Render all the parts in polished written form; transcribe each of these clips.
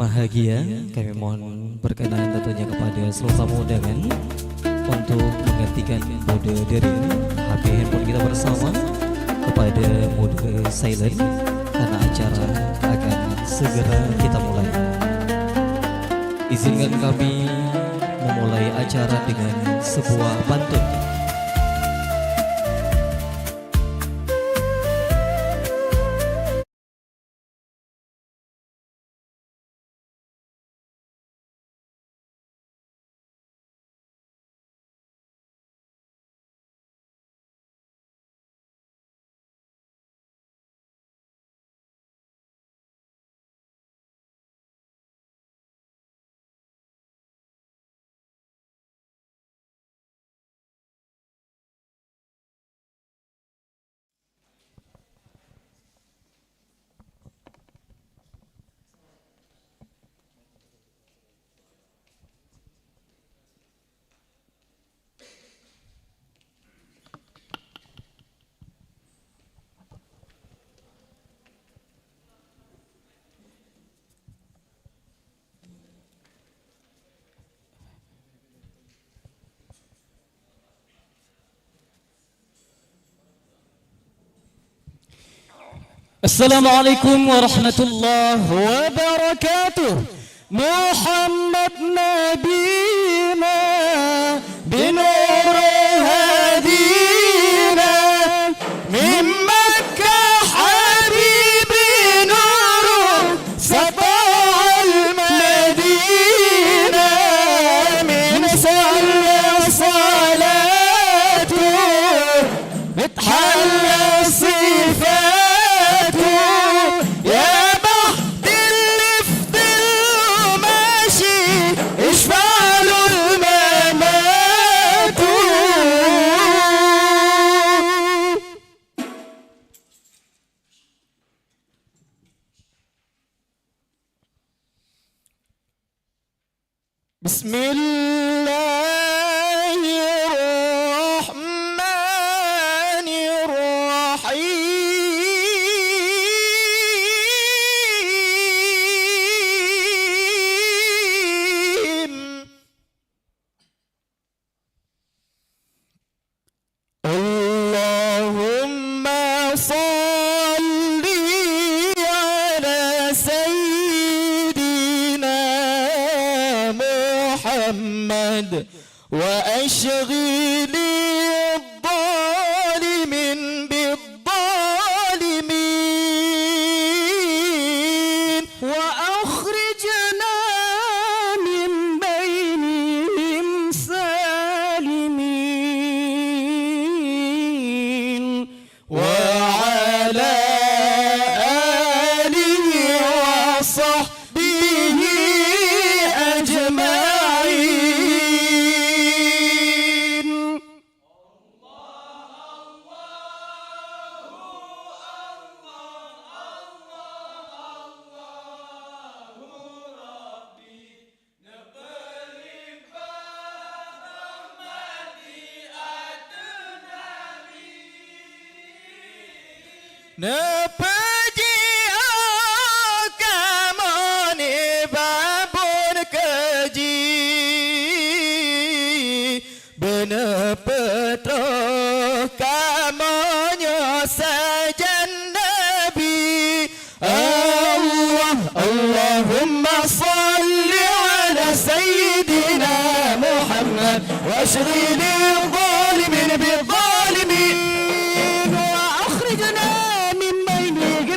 berbahagia, kami mohon berkenan tentunya kepada seluruh tamu undangan untuk menggantikan mode dari HP handphone kita bersama kepada mode silent karena acara akan segera kita mulai. Izinkan kami memulai acara dengan sebuah pantun. Assalamualaikum warahmatullahi wabarakatuh. Muhammad nabiyina binur hadina min Makkah habibi nur sata'al madina min salatu mithalla sifat وأشغل الظالمين بالظالمين وأخرجنا من بينهم سالمين وعلى آله وصحبه أجمعين. Nepeji akamoni babun keji benepetro kamonyo sajan Nabi Allah Allahumma salli ala sayyidina Muhammad wa ashghili zalimin bil zalimin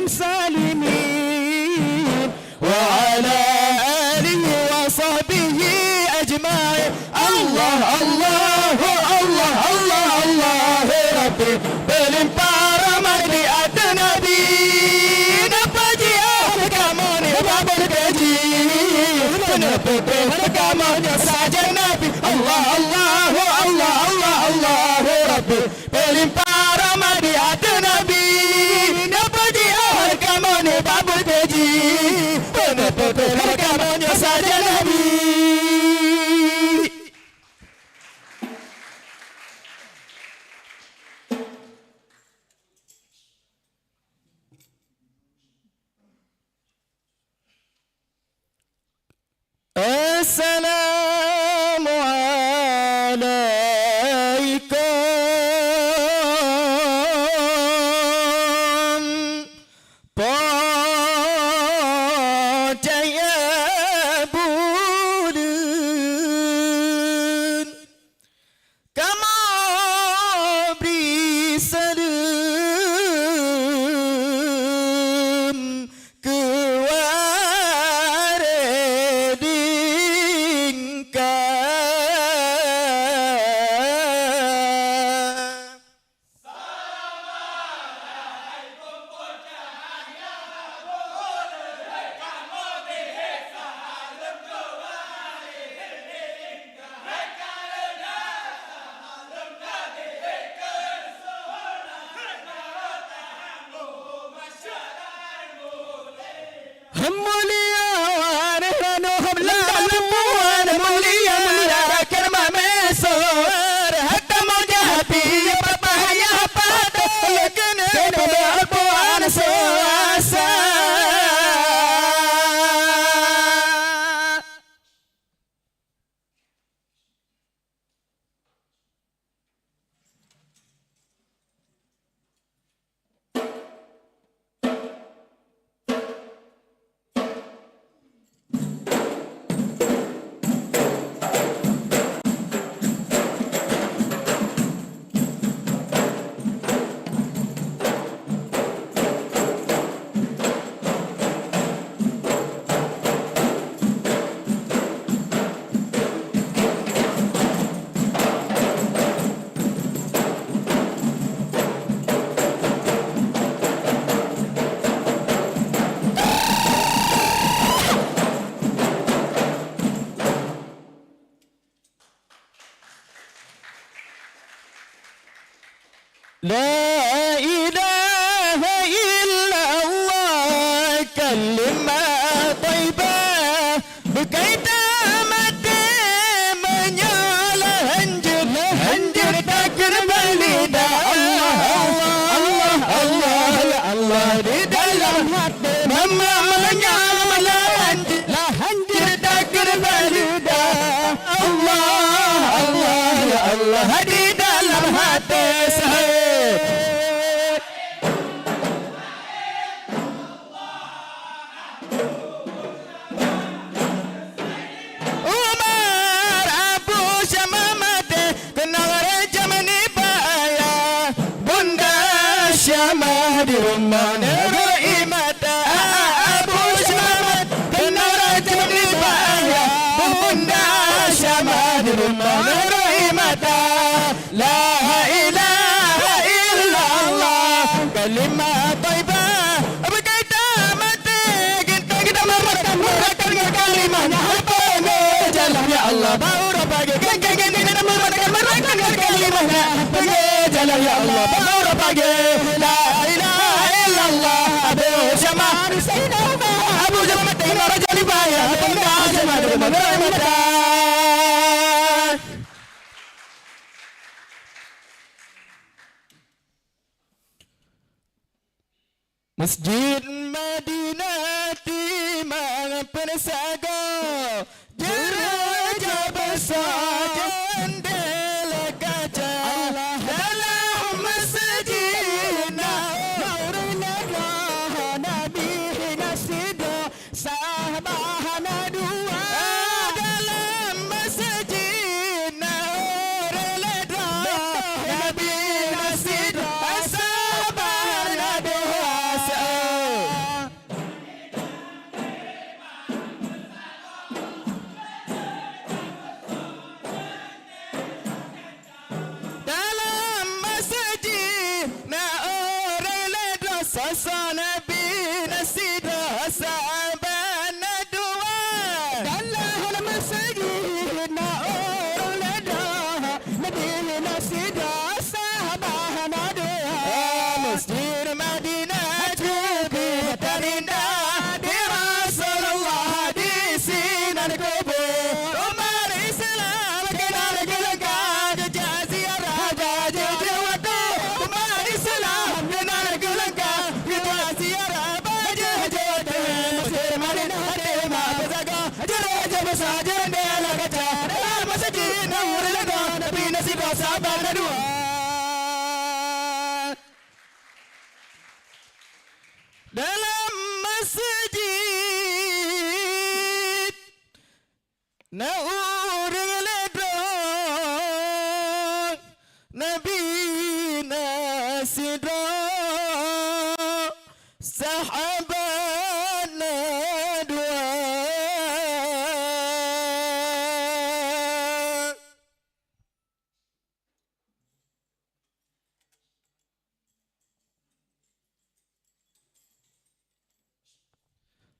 سالمين وعلى آله وصحبه أجمعين. الله الله الله الله الله ربي berlimpah rahmat di atas Nabi Nabi kamu ni babul keji kenapa kamunya saja Nabi Allah Allah Allah Allah Allah Rabbi berlimpah rahmat di atas Nabi babul keji kenapa kamunya saja Nabi. mulia warahanu habla lampuan mulia kerma mesor hatta mujahati papaya pada lekene berpuan suasa. لا إله إلا الله كلمة طيبة بكي تامت menyala hanjir takir balida Allah Allah Allah ya Allah di dalam hati mama menyala hanjir takir balida Allah Allah ya Allah di dalam hati saya. Di rumah negeri mata Abu Syamat kena raja di bahaya Bunda Syamah di rumah negeri mata La ilaha illallah kalimah taibah berkaitan mati kita meratakan kalimahnya apa jalan ya Allah baru pagi kita meratakan kalimahnya jalan ya Allah baru pagi la ilaha illallah Abu Syamah Abu Syamah tengah raja di bayar Bunda Syamah di rumah mata. Masjid Madinah timang pensaga jeraja besar jendela kaca dalam masjid Naurullah Nabi Nasido sahabana dua dalam masjid Naurullah Nabi Nasido sahabana dua. Sasa Nabi Nasido sahabana dua dalam masjid Naurullah Nabi Nasido sahabana dua Masjid Madinah lebih terindah di Rasulullah di sinar kubur Umar Islam kenal gelenggang jejak ziarah jejak waktu Umar Islam kenal gelenggang dalam masjid Naurullah Nabi Nasido sahabana dua.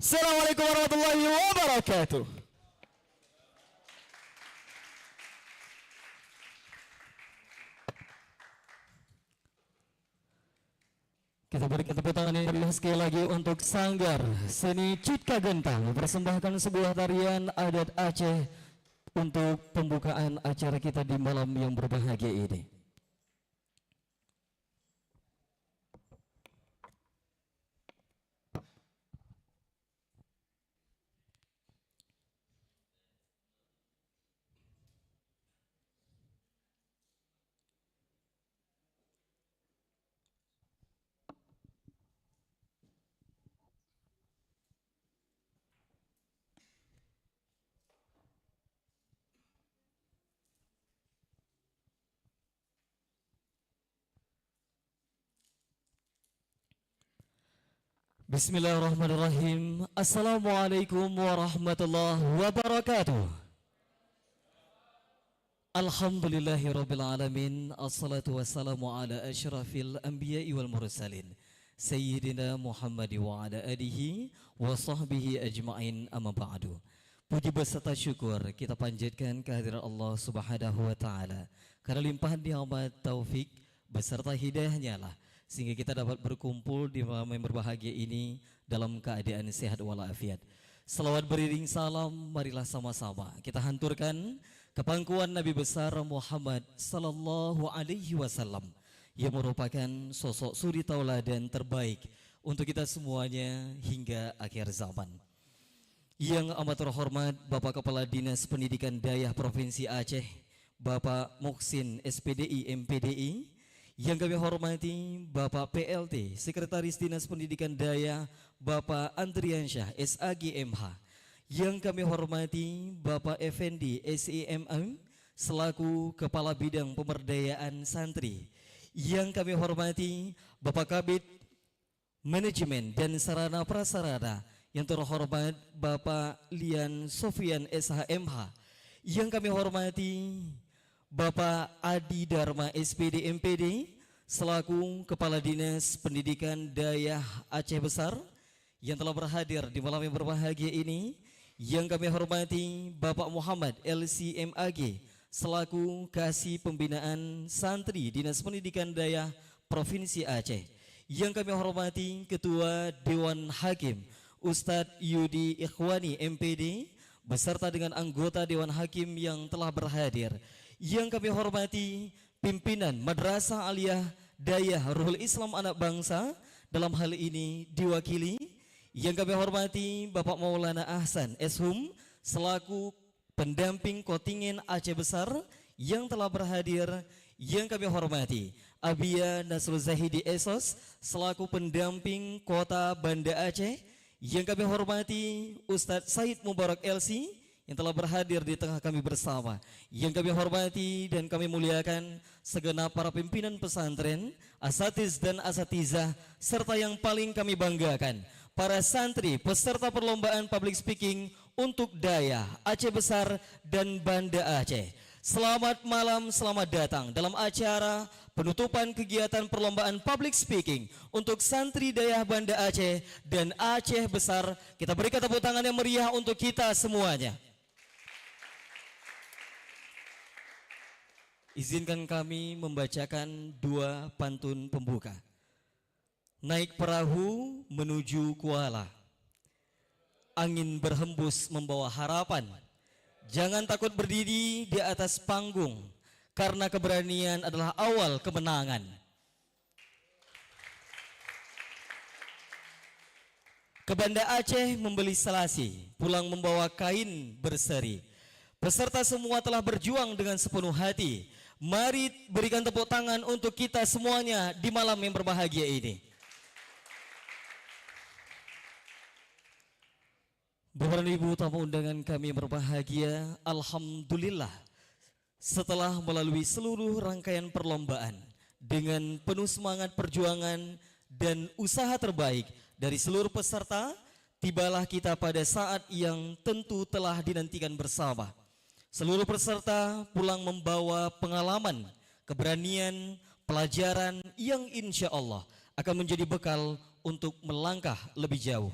Assalamualaikum warahmatullahi wabarakatuh. Kita berikan tepuk tangan yang meriah sekali lagi untuk Sanggar Seni Citka Gentang mempersembahkan sebuah tarian adat Aceh untuk pembukaan acara kita di malam yang berbahagia ini. Bismillahirrahmanirrahim. Assalamualaikum warahmatullahi wabarakatuh. Alhamdulillahirrabbilalamin. Assalatu wassalamu ala asyrafil anbiya'i wal mursalin Sayyidina Muhammad wa ala alihi wa sahbihi ajma'in, amma ba'du. Puji beserta syukur kita panjatkan kehadiran Allah subhanahu wa ta'ala, karena limpahan nikmat taufik beserta hidayahnya lah sehingga kita dapat berkumpul di malam yang berbahagia ini dalam keadaan sehat walafiat. Selawat beriring salam, marilah sama-sama kita hanturkan ke pangkuan Nabi besar Muhammad sallallahu alaihi wasallam yang merupakan sosok suri tauladan terbaik untuk kita semuanya hingga akhir zaman. Yang amat terhormat Bapak Kepala Dinas Pendidikan Dayah Provinsi Aceh, Bapak Muhsin SPDI MPDI. Yang kami hormati Bapak PLT Sekretaris Dinas Pendidikan Daya Bapak Andriansyah SAG MH. Yang kami hormati Bapak Effendi SEMM selaku Kepala Bidang Pemberdayaan Santri. Yang kami hormati Bapak Kabid Manajemen dan Sarana Prasarana yang terhormat Bapak Lian Sofian SHMH. Yang kami hormati Bapak Adi Dharma SPD MPD selaku Kepala Dinas Pendidikan Dayah Aceh Besar yang telah berhadir di malam yang berbahagia ini. Yang kami hormati Bapak Muhammad LCMAG selaku Kasih Pembinaan Santri Dinas Pendidikan Dayah Provinsi Aceh. Yang kami hormati Ketua Dewan Hakim Ustadz Yudi Ikhwani MPD beserta dengan anggota Dewan Hakim yang telah berhadir. Yang kami hormati pimpinan Madrasah Aliyah Dayah Ruhul Islam Anak Bangsa, dalam hal ini diwakili. Yang kami hormati Bapak Maulana Ahsan Eshum selaku pendamping kontingen Aceh Besar yang telah berhadir. Yang kami hormati Abia Nasrul Zahidi Esos selaku pendamping Kota Banda Aceh. Yang kami hormati Ustadz Said Mubarak LC yang telah berhadir di tengah kami bersama. Yang kami hormati dan kami muliakan segenap para pimpinan pesantren, asatiz dan asatizah, serta yang paling kami banggakan, para santri peserta perlombaan public speaking untuk Dayah Aceh Besar dan Banda Aceh. Selamat malam, selamat datang dalam acara penutupan kegiatan perlombaan public speaking untuk santri Dayah Banda Aceh dan Aceh Besar. Kita berikan tepuk tangan yang meriah untuk kita semuanya. Izinkan kami membacakan dua pantun pembuka. Naik perahu menuju Kuala, angin berhembus membawa harapan. Jangan takut berdiri di atas panggung, karena keberanian adalah awal kemenangan. Ke Banda Aceh membeli selasi, pulang membawa kain berseri. Peserta semua telah berjuang dengan sepenuh hati. Mari berikan tepuk tangan untuk kita semuanya di malam yang berbahagia ini. Bapak dan Ibu tamu undangan kami yang berbahagia, alhamdulillah setelah melalui seluruh rangkaian perlombaan dengan penuh semangat perjuangan dan usaha terbaik dari seluruh peserta, tibalah kita pada saat yang tentu telah dinantikan bersama. Seluruh peserta pulang membawa pengalaman, keberanian, pelajaran yang insya Allah akan menjadi bekal untuk melangkah lebih jauh.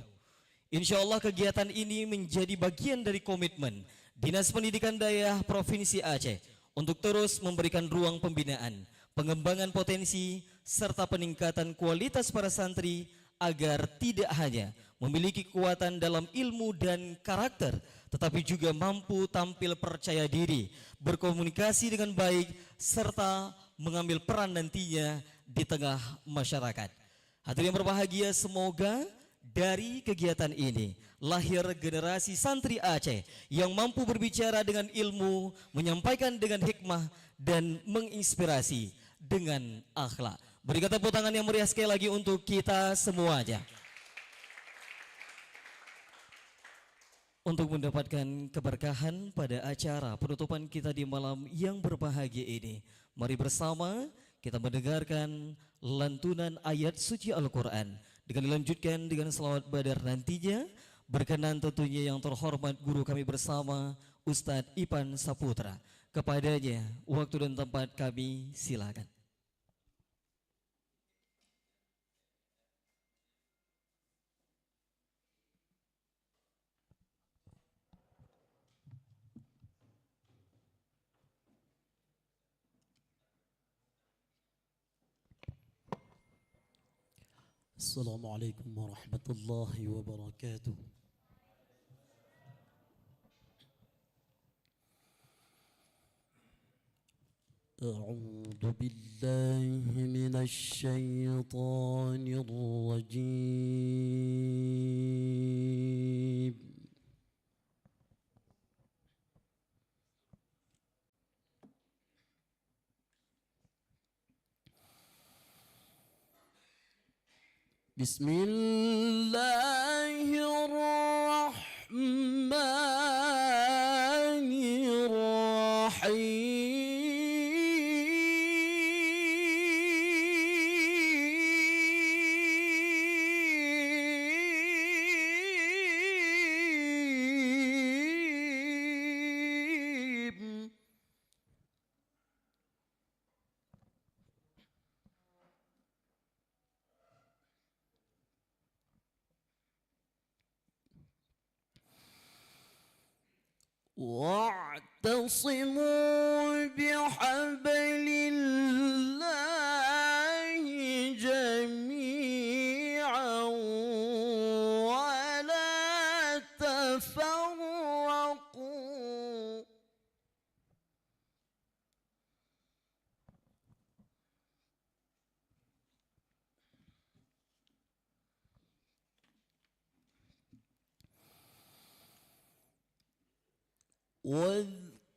Insya Allah kegiatan ini menjadi bagian dari komitmen Dinas Pendidikan Dayah Provinsi Aceh untuk terus memberikan ruang pembinaan, pengembangan potensi, serta peningkatan kualitas para santri agar tidak hanya memiliki kekuatan dalam ilmu dan karakter, tetapi juga mampu tampil percaya diri, berkomunikasi dengan baik, serta mengambil peran nantinya di tengah masyarakat. Hadirin yang berbahagia, semoga dari kegiatan ini lahir generasi santri Aceh yang mampu berbicara dengan ilmu, menyampaikan dengan hikmah, dan menginspirasi dengan akhlak. Berikan tepuk tangan yang meriah sekali lagi untuk kita semuanya. Untuk mendapatkan keberkahan pada acara penutupan kita di malam yang berbahagia ini, mari bersama kita mendengarkan lantunan ayat suci Al-Quran dengan dilanjutkan dengan selawat badar nantinya, berkenan tentunya yang terhormat guru kami bersama Ustadz Ipan Saputra. Kepadanya waktu dan tempat kami silakan. السلام عليكم ورحمة الله وبركاته. أعوذ بالله من الشيطان الرجيم. بسم الله الرحمن الرحيم. واعتصموا بحبل الله جميعا ولا تفرقوا.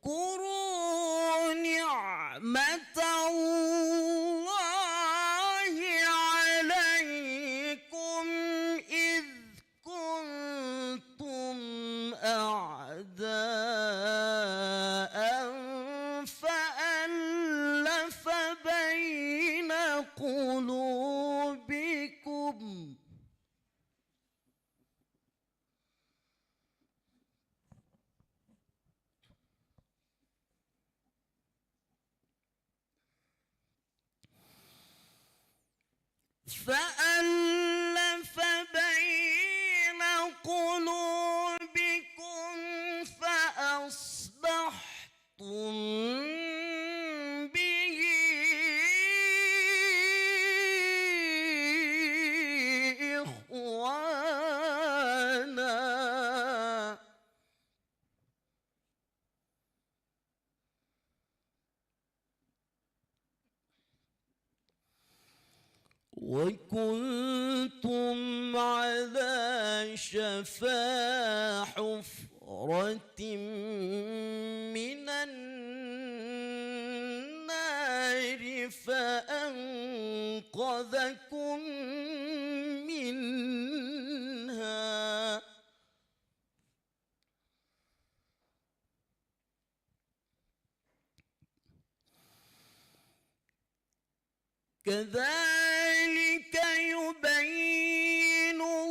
واذكروا نعمة الله عليكم إذ كنتم أعداء فألف بين قلوبكم فأصبحتم به إخوانا. وكنتم على شفا حفرة من النار فأنقذكم منها. كذلك يبين الله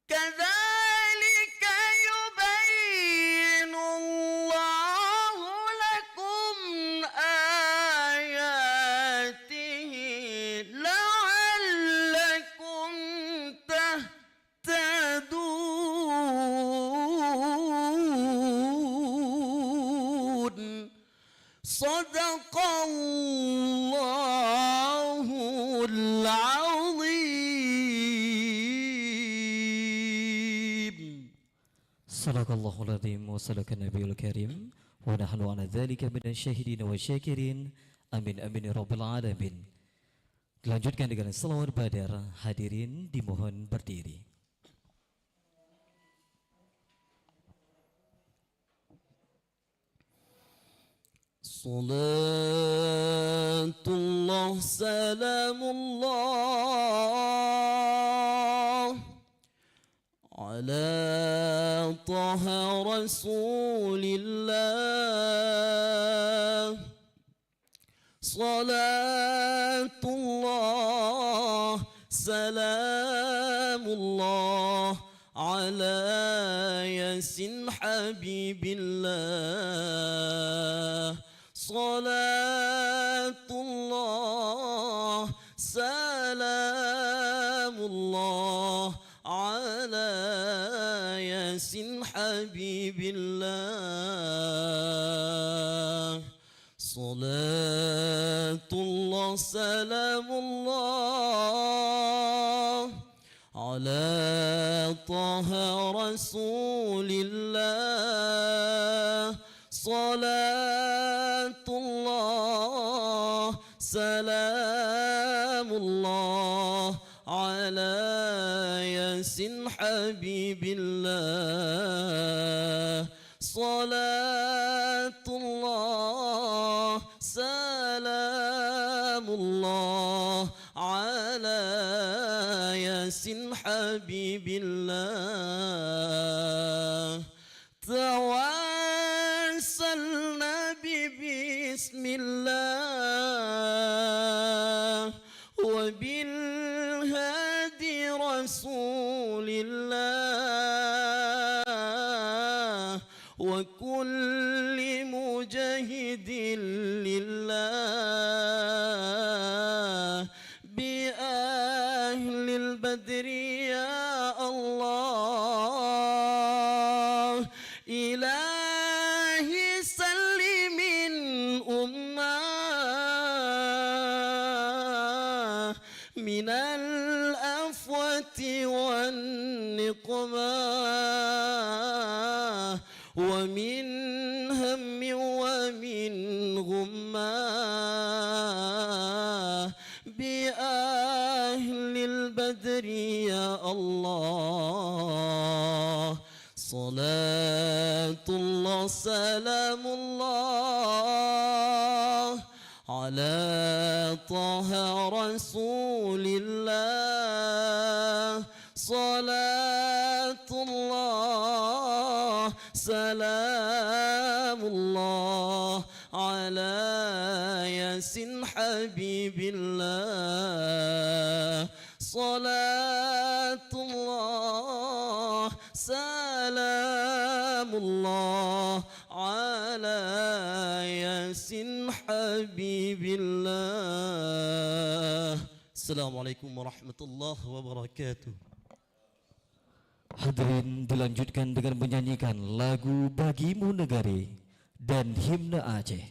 كذلك يبين الله Sadaqallahul azim. Sadaqallahul azim wa sadaqan nabiyul karim wa nahnu ala dzalika minasy syahidin wa syakirin. Amin amin ya rabbal alamin. Dilanjutkan dengan selawat badar. Hadirin dimohon berdiri. Salatullah salamullah ala taha rasulillah. Salatullah salamullah ala yasin habibillah. Salatullah salamullah ala yasin habibillah. Salatullah salamullah ala taha rasulillah. Salatullah salamullah ala yasin habibillah. Salatullah salamullah ala yasin habibillah. Tawassalna bismillah wa bil hadi rasulillah wa kulli mujahidin lillah bi ahlil badri ya Allah. Ilahi sallimin ummah minal afwati wan niqmah wa min hammi wa min ghummah bi ahlil badri ya Allah. Salatullah salamullah ala taha rasulillah. Salatullah salamullah ala yasin habibillah. Salatullah salamullah ala yasin habibillah. Assalamualaikum warahmatullahi wabarakatuh. Hadirin dilanjutkan dengan menyanyikan lagu Bagimu Negari dan himne Aceh.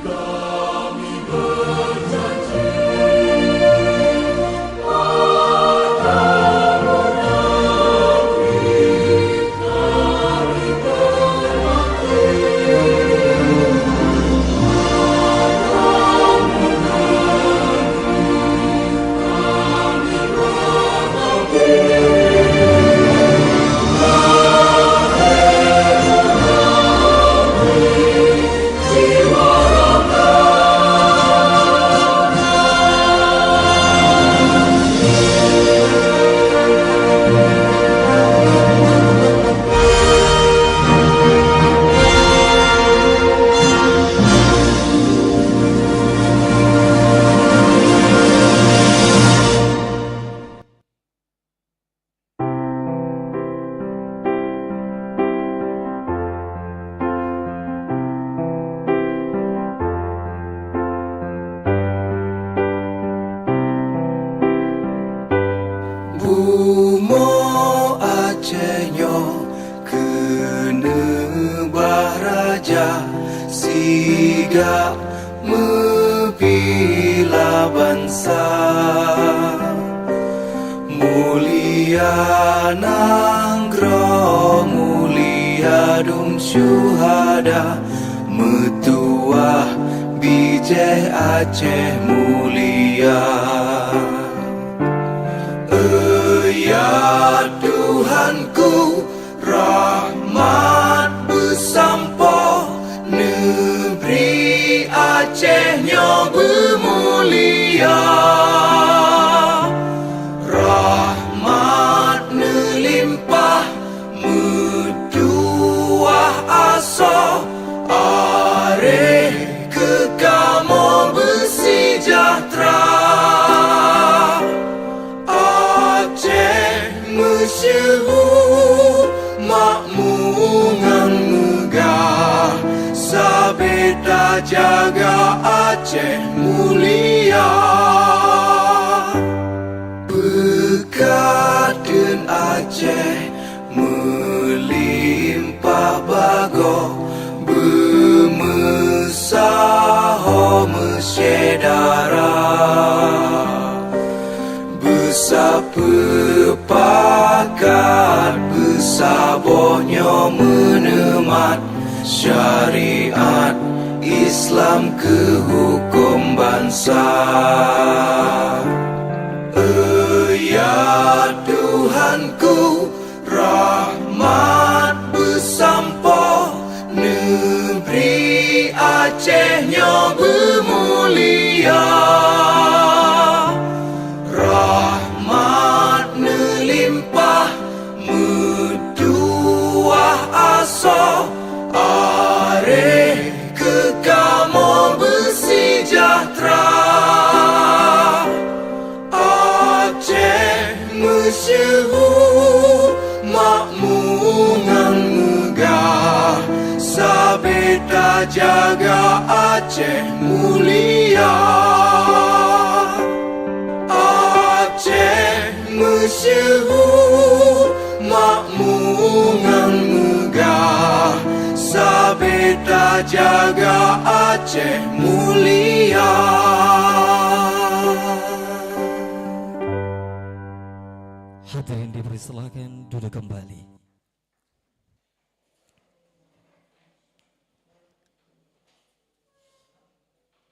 Kami berjanji Siga membela bangsa, mulia nanggro, mulia dum syuhada, metuah bijih Aceh mulia. Ya Tuhanku, rahmat bersampo, negeri Acehnya bermulia. Rahmat nelimpah, metuah aso, areh kekamo bersejahtera. Masyhur makmungan megah, sabeta jaga Aceh mulia. Bekaden Aceh melimpah bago, bermesaho mesyedara. Bersepakat bersabohnya menemat syariat Islam ke hukum bangsa. Ya Tuhanku, rahmat bersampo, negeri Acehnya bermulia. Rahmat nelimpah, metuah aso, areh kekamo bersejahtera. Aceh masyhur makmungan megah, sabeta jaga Aceh mulia. Aceh masyhur makmungan megah, sabeta jaga Aceh mulia. Hadirin dipersilakan duduk kembali.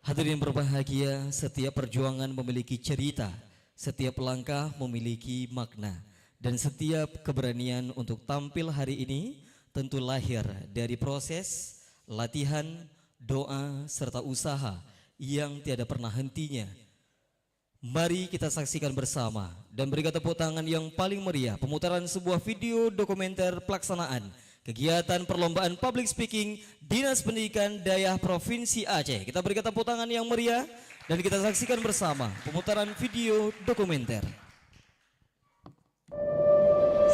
Hadirin berbahagia, setiap perjuangan memiliki cerita, setiap langkah memiliki makna, dan setiap keberanian untuk tampil hari ini tentu lahir dari proses, latihan, doa, serta usaha yang tiada pernah hentinya. Mari kita saksikan bersama dan berikan tepuk tangan yang paling meriah pemutaran sebuah video dokumenter pelaksanaan kegiatan perlombaan public speaking Dinas Pendidikan Daerah Provinsi Aceh. Kita berikan tepuk tangan yang meriah dan kita saksikan bersama pemutaran video dokumenter.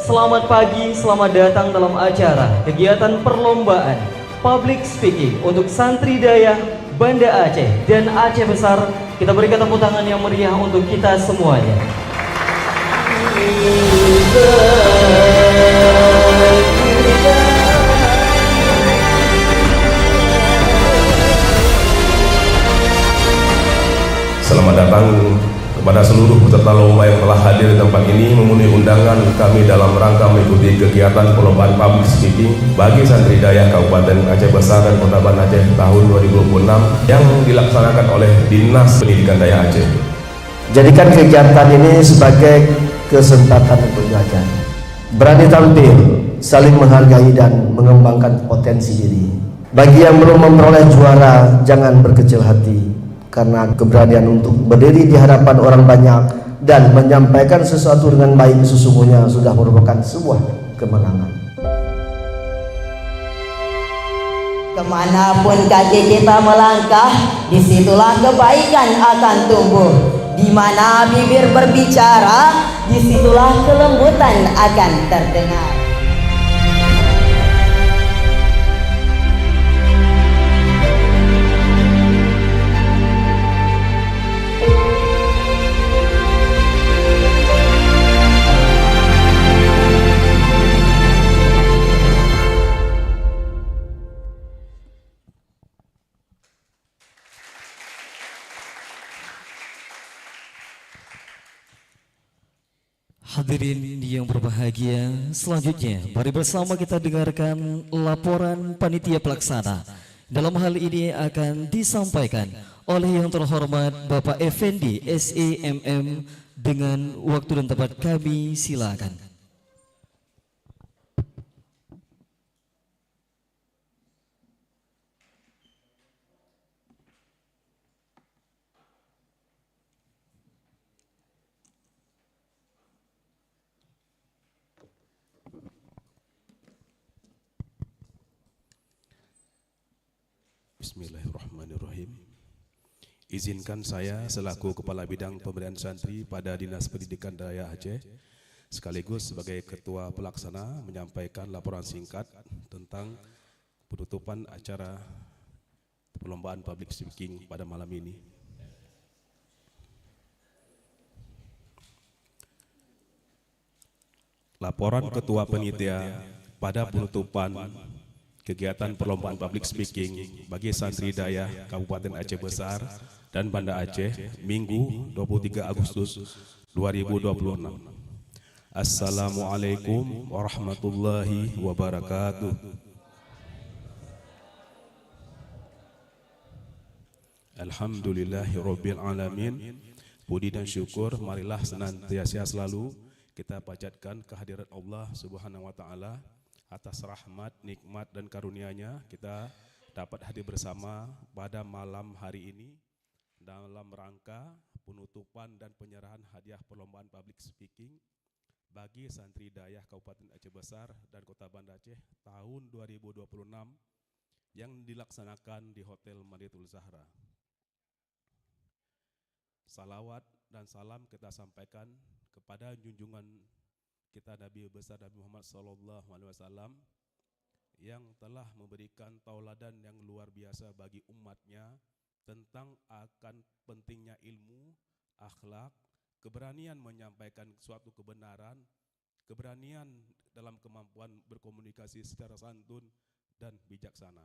Selamat pagi, selamat datang dalam acara kegiatan perlombaan public speaking untuk santri daya Banda Aceh dan Aceh Besar. Kita berikan tepuk tangan yang meriah untuk kita semuanya. Selamat datang kepada seluruh peserta lomba yang telah hadir di tempat ini memenuhi undangan kami dalam rangka mengikuti kegiatan perlombaan public speaking bagi santri daya Kabupaten Aceh Besar dan Kota Banda Aceh tahun 2026 yang dilaksanakan oleh Dinas Pendidikan Daya Aceh. Jadikan kegiatan ini sebagai kesempatan untuk belajar, berani tampil, saling menghargai dan mengembangkan potensi diri. Bagi yang belum memperoleh juara, jangan berkecil hati, karena keberanian untuk berdiri di hadapan orang banyak dan menyampaikan sesuatu dengan baik sesungguhnya sudah merupakan sebuah kemenangan. Kemanapun kaki kita melangkah, disitulah kebaikan akan tumbuh. Di mana bibir berbicara, disitulah kelembutan akan terdengar. Hadirin yang berbahagia, selanjutnya mari bersama kita dengarkan laporan panitia pelaksana. Dalam hal ini akan disampaikan oleh yang terhormat Bapak Effendi SEMM. Dengan waktu dan tempat kami silakan. Bismillahirrahmanirrahim. Izinkan saya selaku Kepala Bidang Pemberdayaan Santri pada Dinas Pendidikan Daerah Aceh sekaligus sebagai Ketua Pelaksana menyampaikan laporan singkat tentang penutupan acara perlombaan public speaking pada malam ini. Laporan Ketua Panitia pada penutupan kegiatan perlombaan public speaking bagi santri daya Kabupaten Aceh Besar dan Banda Aceh Minggu 23 Agustus 2026. Assalamualaikum warahmatullahi wabarakatuh. Alhamdulillahirabbil alamin. Puji dan syukur marilah senantiasa selalu kita panjatkan kehadirat Allah Subhanahu wa taala. Atas rahmat, nikmat dan karunia-Nya kita dapat hadir bersama pada malam hari ini dalam rangka penutupan dan penyerahan hadiah perlombaan public speaking bagi santri dayah Kabupaten Aceh Besar dan Kota Banda Aceh tahun 2026 yang dilaksanakan di Hotel Madinatul Zahra. Salawat dan salam kita sampaikan kepada junjungan kita Nabi besar Nabi Muhammad SAW yang telah memberikan tauladan yang luar biasa bagi umatnya tentang akan pentingnya ilmu, akhlak, keberanian menyampaikan suatu kebenaran, keberanian dalam kemampuan berkomunikasi secara santun dan bijaksana.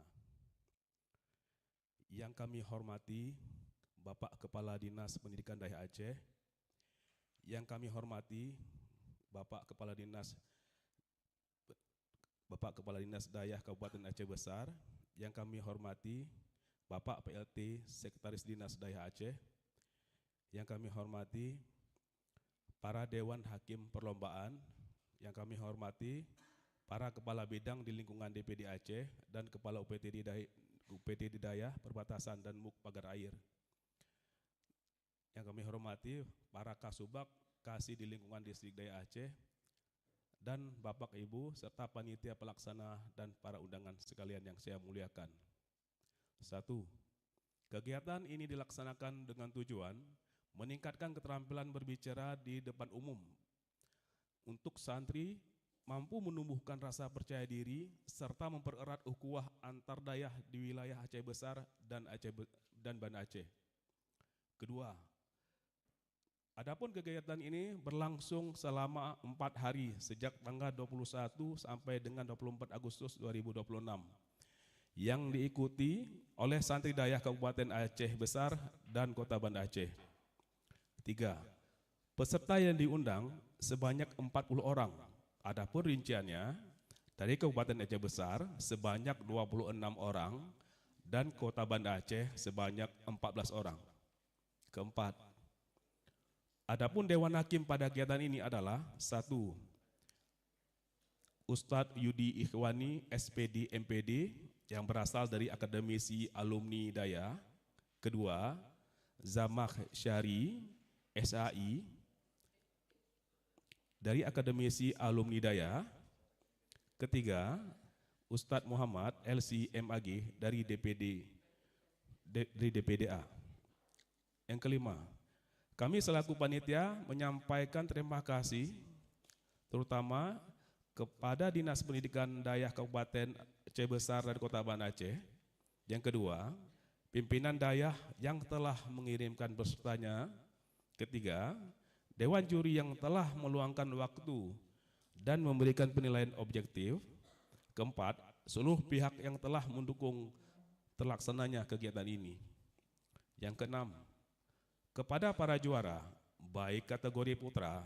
Yang kami hormati Bapak Kepala Dinas Pendidikan Daerah Aceh, yang kami hormati Bapak Kepala Dinas Dayah Kabupaten Aceh Besar, yang kami hormati Bapak PLT Sekretaris Dinas Dayah Aceh, yang kami hormati para Dewan Hakim Perlombaan, yang kami hormati para Kepala Bidang di lingkungan DPD Aceh dan Kepala UPT di Dayah Perbatasan dan MUK Pagar Air, yang kami hormati para Kasubag Kasih di lingkungan Distrik Daya Aceh, dan Bapak Ibu serta panitia pelaksana dan para undangan sekalian yang saya muliakan. 1. Kegiatan ini dilaksanakan dengan tujuan meningkatkan keterampilan berbicara di depan umum untuk santri mampu menumbuhkan rasa percaya diri serta mempererat ukhuwah antar dayah di wilayah Aceh Besar dan Banda Aceh. Kedua, adapun kegiatan ini berlangsung selama 4 hari sejak tanggal 21 sampai dengan 24 Agustus 2026 yang diikuti oleh santri dayah Kabupaten Aceh Besar dan Kota Banda Aceh. 3. Peserta yang diundang sebanyak 40 orang. Adapun rinciannya dari Kabupaten Aceh Besar sebanyak 26 orang dan Kota Banda Aceh sebanyak 14 orang. Keempat, adapun Dewan Hakim pada kegiatan ini adalah 1. Ustadz Yudi Ikhwani SPD MPD yang berasal dari Akademisi Alumni Daya. Kedua, Zamak Syari SAI dari Akademisi Alumni Daya. Ketiga, Ustadz Muhammad LC MAG dari DPDA. Yang kelima, kami selaku panitia menyampaikan terima kasih terutama kepada Dinas Pendidikan Dayah Kabupaten Aceh Besar dan Kota Banda Aceh. Yang kedua, pimpinan dayah yang telah mengirimkan pesertanya. Ketiga, Dewan Juri yang telah meluangkan waktu dan memberikan penilaian objektif. Keempat, seluruh pihak yang telah mendukung terlaksananya kegiatan ini. Yang keenam, kepada para juara, baik kategori putra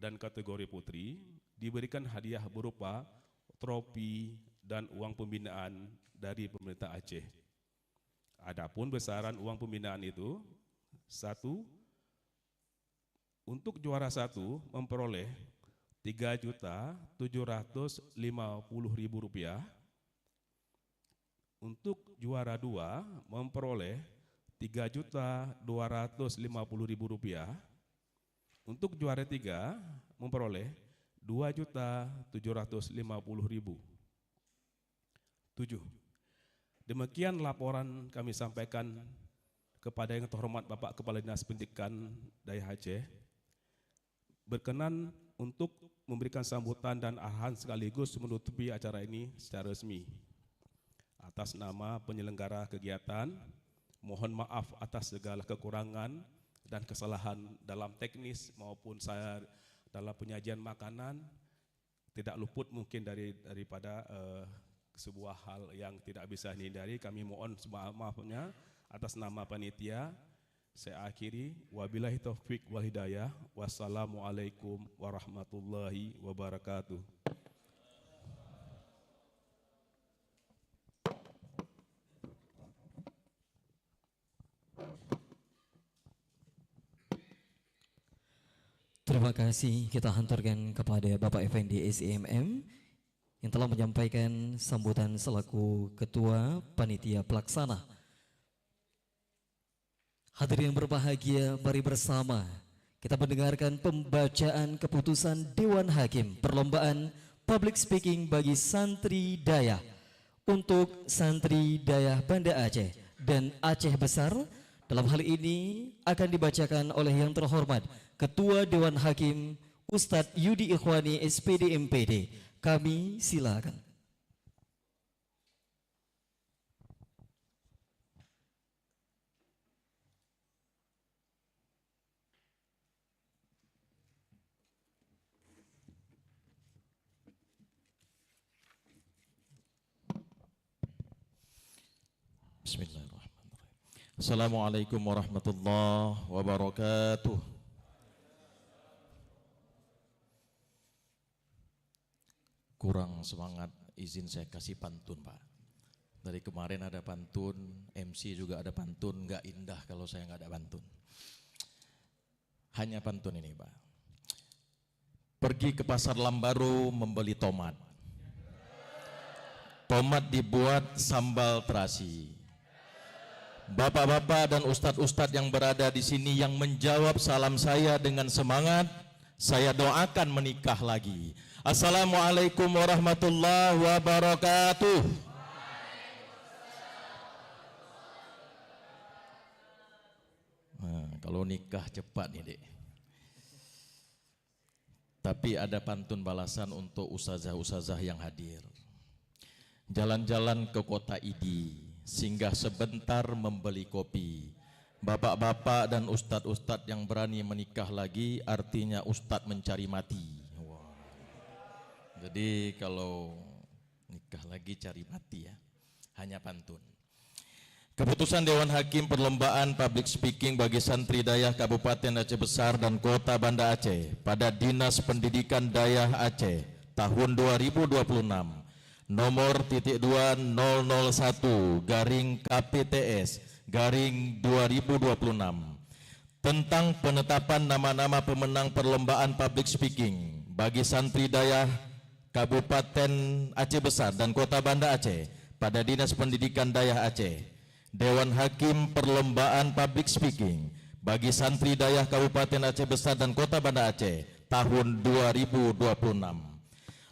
dan kategori putri diberikan hadiah berupa trofi dan uang pembinaan dari pemerintah Aceh. Adapun besaran uang pembinaan itu, untuk juara 1 memperoleh Rp3.750.000. Untuk juara 2 memperoleh Rp3.250.000. Untuk juara 3 memperoleh Rp2.750.000. 7. Demikian laporan kami sampaikan kepada yang terhormat Bapak Kepala Dinas Pendidikan Daerah Aceh, berkenan untuk memberikan sambutan dan arahan sekaligus menutupi acara ini secara resmi. Atas nama penyelenggara kegiatan, mohon maaf atas segala kekurangan dan kesalahan dalam teknis maupun saya dalam penyajian makanan. Tidak luput mungkin daripada sebuah hal yang tidak bisa dihindari. Kami mohon maafnya atas nama panitia. Saya akhiri, wabillahi taufik wal hidayah. Wassalamualaikum warahmatullahi wabarakatuh. Terima kasih kita hantarkan kepada Bapak Effendi SEMM yang telah menyampaikan sambutan selaku Ketua Panitia Pelaksana. Hadirin yang berbahagia, mari bersama kita mendengarkan pembacaan keputusan Dewan Hakim Perlombaan Public Speaking bagi Santri Dayah untuk Santri Dayah Banda Aceh dan Aceh Besar. Dalam hal ini akan dibacakan oleh yang terhormat Ketua Dewan Hakim Ustadz Yudi Ikhwani SPD MPD. Kami silakan. Bismillahirrahmanirrahim. Assalamualaikum warahmatullahi wabarakatuh. Kurang semangat, izin saya kasih pantun, Pak. Dari kemarin ada pantun, MC juga ada pantun, nggak indah kalau saya nggak ada pantun. Hanya pantun ini, Pak. Pergi ke pasar Lambaru membeli tomat. Tomat dibuat sambal terasi. Bapak-bapak dan ustadz-ustadz yang berada di sini yang menjawab salam saya dengan semangat, saya doakan menikah lagi. Assalamualaikum warahmatullahi wabarakatuh. Nah, kalau nikah cepat nih, Dek. Tapi ada pantun balasan untuk ustazah-ustazah yang hadir. Jalan-jalan ke kota Idi, singgah sebentar membeli kopi. Bapak-bapak dan ustadz-ustadz yang berani menikah lagi, artinya ustadz mencari mati. Wow. Jadi kalau nikah lagi cari mati ya, hanya pantun. Keputusan Dewan Hakim Perlombaan Public Speaking bagi Santri Dayah Kabupaten Aceh Besar dan Kota Banda Aceh pada Dinas Pendidikan Dayah Aceh tahun 2026 nomor .2.001/KPTS/2026 tentang penetapan nama-nama pemenang perlombaan public speaking bagi Santri Dayah Kabupaten Aceh Besar dan Kota Banda Aceh pada Dinas Pendidikan Dayah Aceh. Dewan Hakim Perlombaan Public Speaking bagi Santri Dayah Kabupaten Aceh Besar dan Kota Banda Aceh tahun 2026.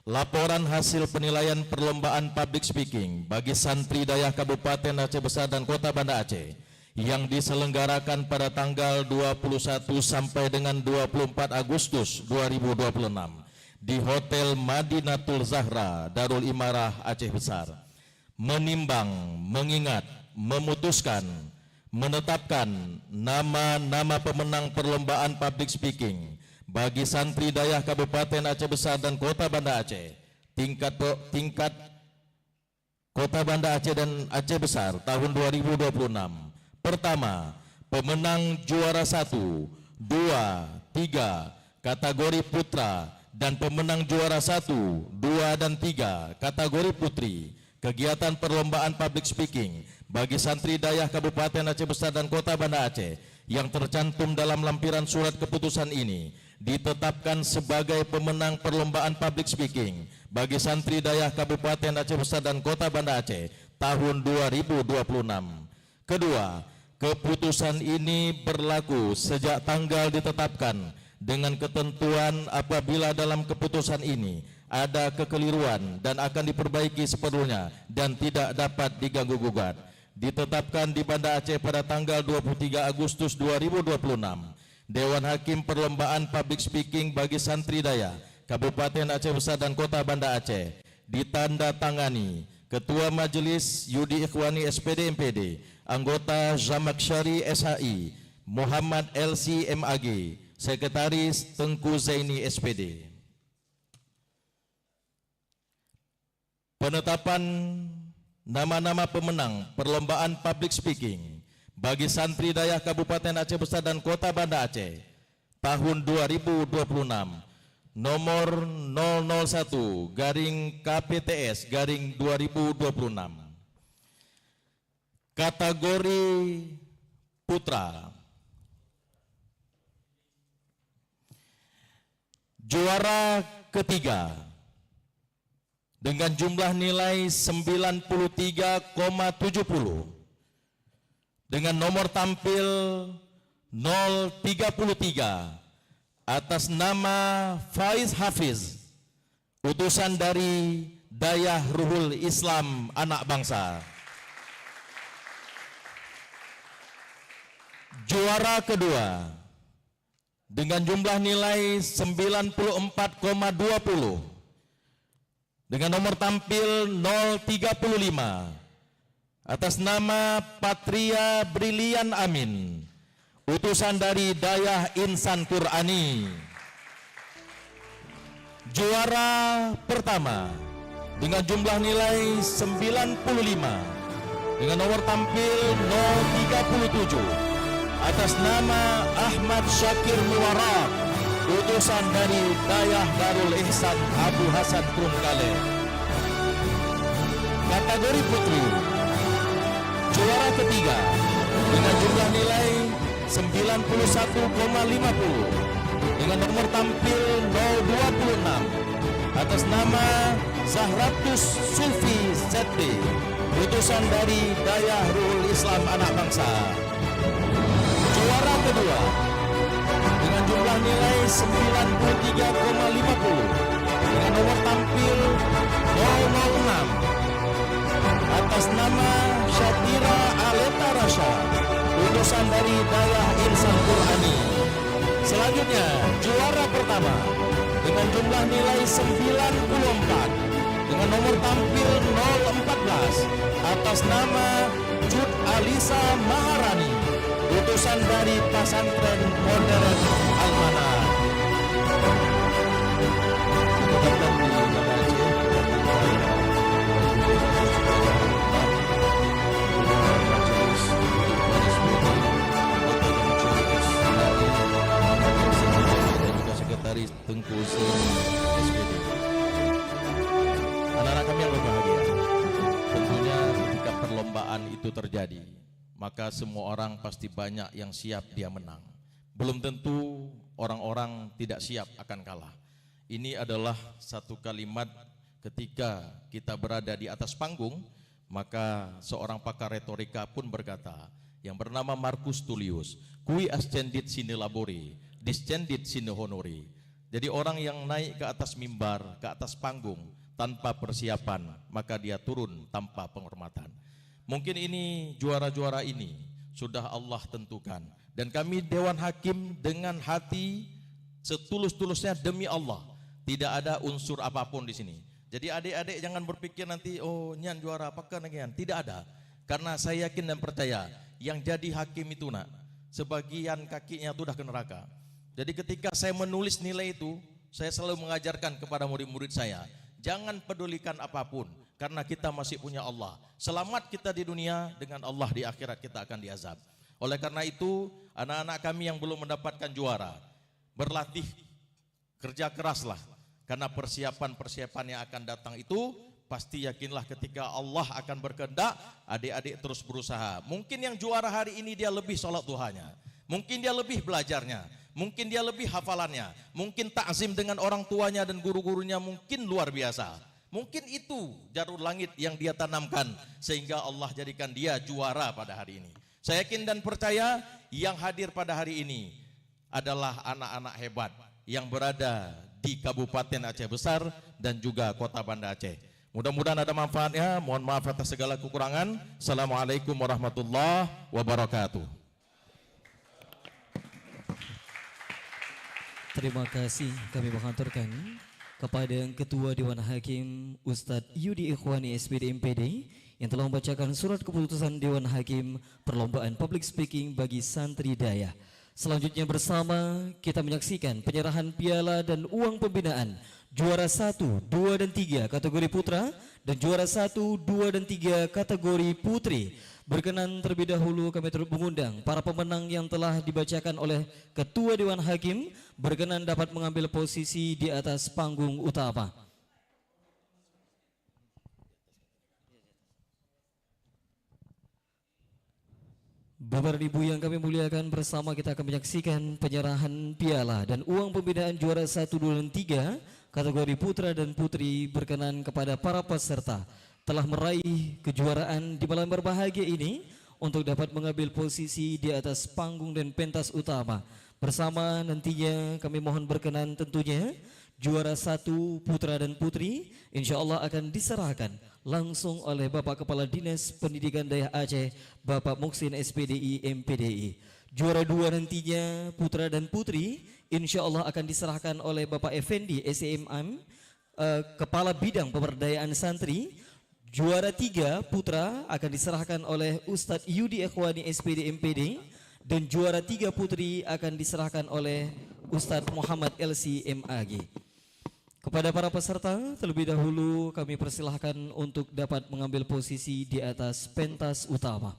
Laporan hasil penilaian perlombaan public speaking bagi Santri Dayah Kabupaten Aceh Besar dan Kota Banda Aceh yang diselenggarakan pada tanggal 21 sampai dengan 24 Agustus 2026 di Hotel Madinatul Zahra, Darul Imarah, Aceh Besar. Menimbang, mengingat, memutuskan, menetapkan nama-nama pemenang perlombaan public speaking bagi Santri Dayah Kabupaten Aceh Besar dan Kota Banda Aceh tingkat Kota Banda Aceh dan Aceh Besar tahun 2026. Pertama, pemenang juara 1, 2, 3, kategori putra dan pemenang juara 1, 2, dan 3 kategori putri kegiatan perlombaan public speaking bagi santri dayah Kabupaten Aceh Besar dan Kota Banda Aceh yang tercantum dalam lampiran surat keputusan ini ditetapkan sebagai pemenang perlombaan public speaking bagi santri dayah Kabupaten Aceh Besar dan Kota Banda Aceh tahun 2026. Kedua, keputusan ini berlaku sejak tanggal ditetapkan dengan ketentuan apabila dalam keputusan ini ada kekeliruan dan akan diperbaiki seperlunya dan tidak dapat diganggu-gugat. Ditetapkan di Banda Aceh pada tanggal 23 Agustus 2026, Dewan Hakim Perlombaan Public Speaking bagi santri daya Kabupaten Aceh Besar dan Kota Banda Aceh ditanda tangani Ketua Majelis Yudi Ikhwani SPD MPD, anggota Zamaksyari SHI, Muhammad LC MAG, Sekretaris Tengku Zaini SPD. Penetapan nama-nama pemenang perlombaan public speaking bagi santri dayah Kabupaten Aceh Besar dan Kota Banda Aceh tahun 2026 nomor 001/KPTS/2026. Kategori putra. Juara ketiga dengan jumlah nilai 93,70 dengan nomor tampil 033 atas nama Faiz Hafiz, utusan dari Dayah Ruhul Islam Anak Bangsa. Juara kedua dengan jumlah nilai 94,20 dengan nomor tampil 035 atas nama Patria Brilian Amin, utusan dari Dayah Insan Qurani. Juara pertama dengan jumlah nilai 95 dengan nomor tampil 037 atas nama Ahmad Syakir Muwarak, utusan dari Dayah Darul Ihsan Abu Hasan Trungkale. Kategori putri, juara ketiga dengan jumlah nilai 91,50 dengan nomor tampil 026 atas nama Zahratus Sulfi Zeddi, utusan dari Dayah Ruhul Islam Anak Bangsa. Juara kedua dengan jumlah nilai 93,50 dengan nomor tampil 006 atas nama Syakira Aleta Rasha, utusan dari Dayah Insan Qurani. Selanjutnya juara pertama dengan jumlah nilai 94 dengan nomor tampil 014 atas nama Jud Alisa Maharani, utusan dari Pesantren Modern Al-Manah. Sekretaris Tengku Zaini SPD. Anak-anak kami yang berbahagia, tentunya ketika perlombaan itu terjadi, maka semua orang pasti banyak yang siap dia menang. Belum tentu orang-orang tidak siap akan kalah. Ini adalah satu kalimat ketika kita berada di atas panggung, maka seorang pakar retorika pun berkata, yang bernama Marcus Tullius, "Qui ascendit sine labori, descendit sine honori." Jadi orang yang naik ke atas mimbar, ke atas panggung tanpa persiapan, maka dia turun tanpa penghormatan. Mungkin ini juara-juara ini sudah Allah tentukan, dan kami Dewan Hakim dengan hati setulus-tulusnya demi Allah, tidak ada unsur apapun di sini. Jadi adik-adik jangan berpikir nanti oh nyan juara apakah nyan, tidak ada. Karena saya yakin dan percaya yang jadi hakim itu nak sebagian kakinya sudah ke neraka. Jadi ketika saya menulis nilai itu, saya selalu mengajarkan kepada murid-murid saya, jangan pedulikan apapun, karena kita masih punya Allah. Selamat kita di dunia, dengan Allah di akhirat kita akan diazab. Oleh karena itu, anak-anak kami yang belum mendapatkan juara, berlatih kerja keraslah, karena persiapan-persiapan yang akan datang itu pasti yakinlah ketika Allah akan berkehendak, adik-adik terus berusaha. Mungkin yang juara hari ini dia lebih sholat duhanya, mungkin dia lebih belajarnya, mungkin dia lebih hafalannya, mungkin takzim dengan orang tuanya dan guru-gurunya mungkin luar biasa. Mungkin itu jarum langit yang dia tanamkan sehingga Allah jadikan dia juara pada hari ini. Saya yakin dan percaya yang hadir pada hari ini adalah anak-anak hebat yang berada di Kabupaten Aceh Besar dan juga Kota Banda Aceh. Mudah-mudahan ada manfaatnya. Mohon maaf atas segala kekurangan. Assalamualaikum warahmatullahi wabarakatuh. Terima kasih kami mengaturkan kepada Ketua Dewan Hakim Ustadz Yudi Ikhwani SPD MPD yang telah membacakan surat keputusan Dewan Hakim perlombaan public speaking bagi santri daya. Selanjutnya bersama kita menyaksikan penyerahan piala dan uang pembinaan juara 1, 2 dan 3 kategori putra dan juara 1, 2 dan 3 kategori putri. Berkenan terlebih dahulu kami turut mengundang para pemenang yang telah dibacakan oleh Ketua Dewan Hakim berkenan dapat mengambil posisi di atas panggung utama. Bapak dan Ibu yang kami muliakan, bersama kita akan menyaksikan penyerahan piala dan uang pembinaan juara 1, 2 dan 3 kategori putra dan putri. Berkenan kepada para peserta telah meraih kejuaraan di malam berbahagia ini untuk dapat mengambil posisi di atas panggung dan pentas utama. Bersama nantinya kami mohon berkenan tentunya juara 1 putra dan putri insya Allah akan diserahkan langsung oleh Bapak Kepala Dinas Pendidikan Daya Aceh, Bapak Muksin SPDI MPDI. Juara 2 nantinya putra dan putri insya Allah akan diserahkan oleh Bapak Effendi SEMM, Kepala Bidang Pemberdayaan Santri. Juara 3 putra akan diserahkan oleh Ustadz Yudi Ikhwani SPD MPD dan juara 3 putri akan diserahkan oleh Ustadz Muhammad LC MAG. Kepada para peserta terlebih dahulu kami persilahkan untuk dapat mengambil posisi di atas pentas utama.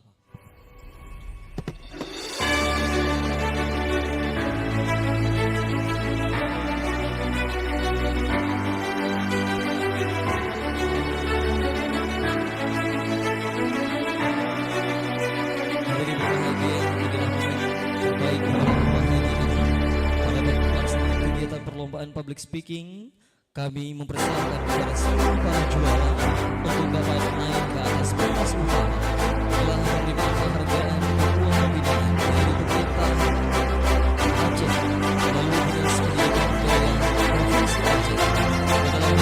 Perlombaan public speaking, kami mempersilahkan kepada seluruh para juara untuk dapat naik ke atas pentas utama. Telah menerima penghargaan dan uang pembinaan dari pemerintah Aceh melalui Dinas Pendidikan Daya Provinsi Aceh. Dalam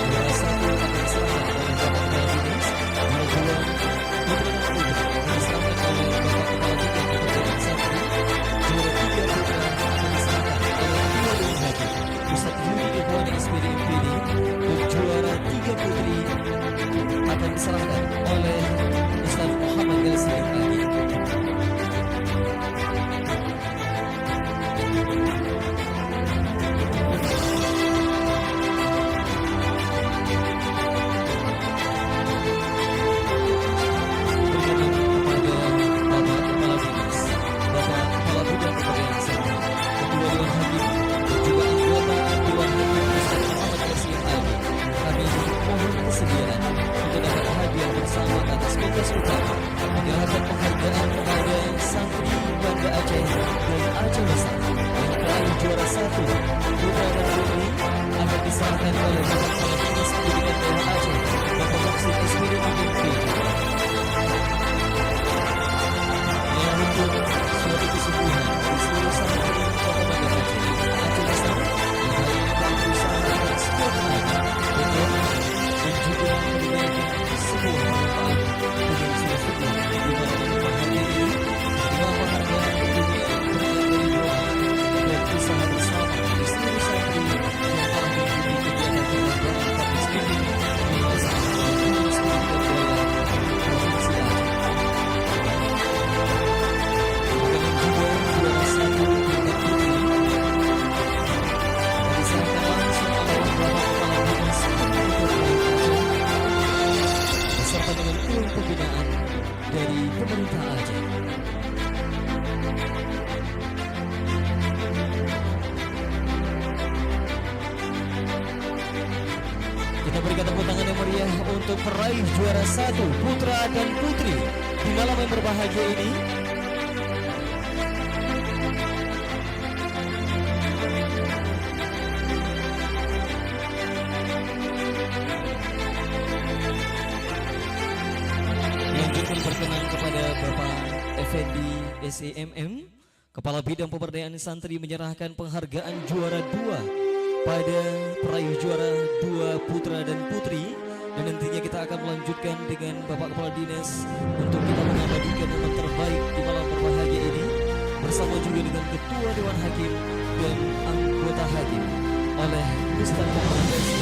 juara 1 akan diserahkan oleh Bapak Kepala Dinas, juara 2 putra dan putri diserahkan oleh Bapak Kepala Dinas Pendidikan Santri, juara 3 putra akan diserahkan oleh Ketua Dewan Hakim Ustadz Yudi Ikhwani SPD MPD dan juara 3 putri akan diserahkan oleh Ustadz Muhammad LC MAG. Menyerahkan penghargaan kepada santri Banda Aceh dan Aceh Besar yang meraih juara 1 putra dan putri akan diserahkan oleh Bapak Kepala Dinas Pendidikan Daya Aceh, Bapak Muksin SPD MPD. Yang untuk suatu kesungguhan di seluruh santri Kota Banda Aceh, Aceh Besar yang hari ini telah berusaha dengan setiap hari dan juga menunaikan sebuah manfaat dengan sudah syukur di mana bahagia ini dengan penghargaan dunia berkali doa dan usaha bersama di seluruh santri yang telah mengikuti kegiatan perlombaan public speaking untuk peraih juara 1 putra dan putri di malam yang berbahagia ini. Lanjutkan berkenan kepada Bapak Effendi SEMM, Kepala Bidang Pemberdayaan Santri, menyerahkan penghargaan juara 2 pada peraih juara 2 putra dan putri. Dan nantinya kita akan melanjutkan dengan Bapak Kepala Dinas untuk kita mengabadikan momen terbaik di malam berbahagia ini, bersama juga dengan Ketua Dewan Hakim dan anggota hakim oleh Ustaz Muhammad Ismail.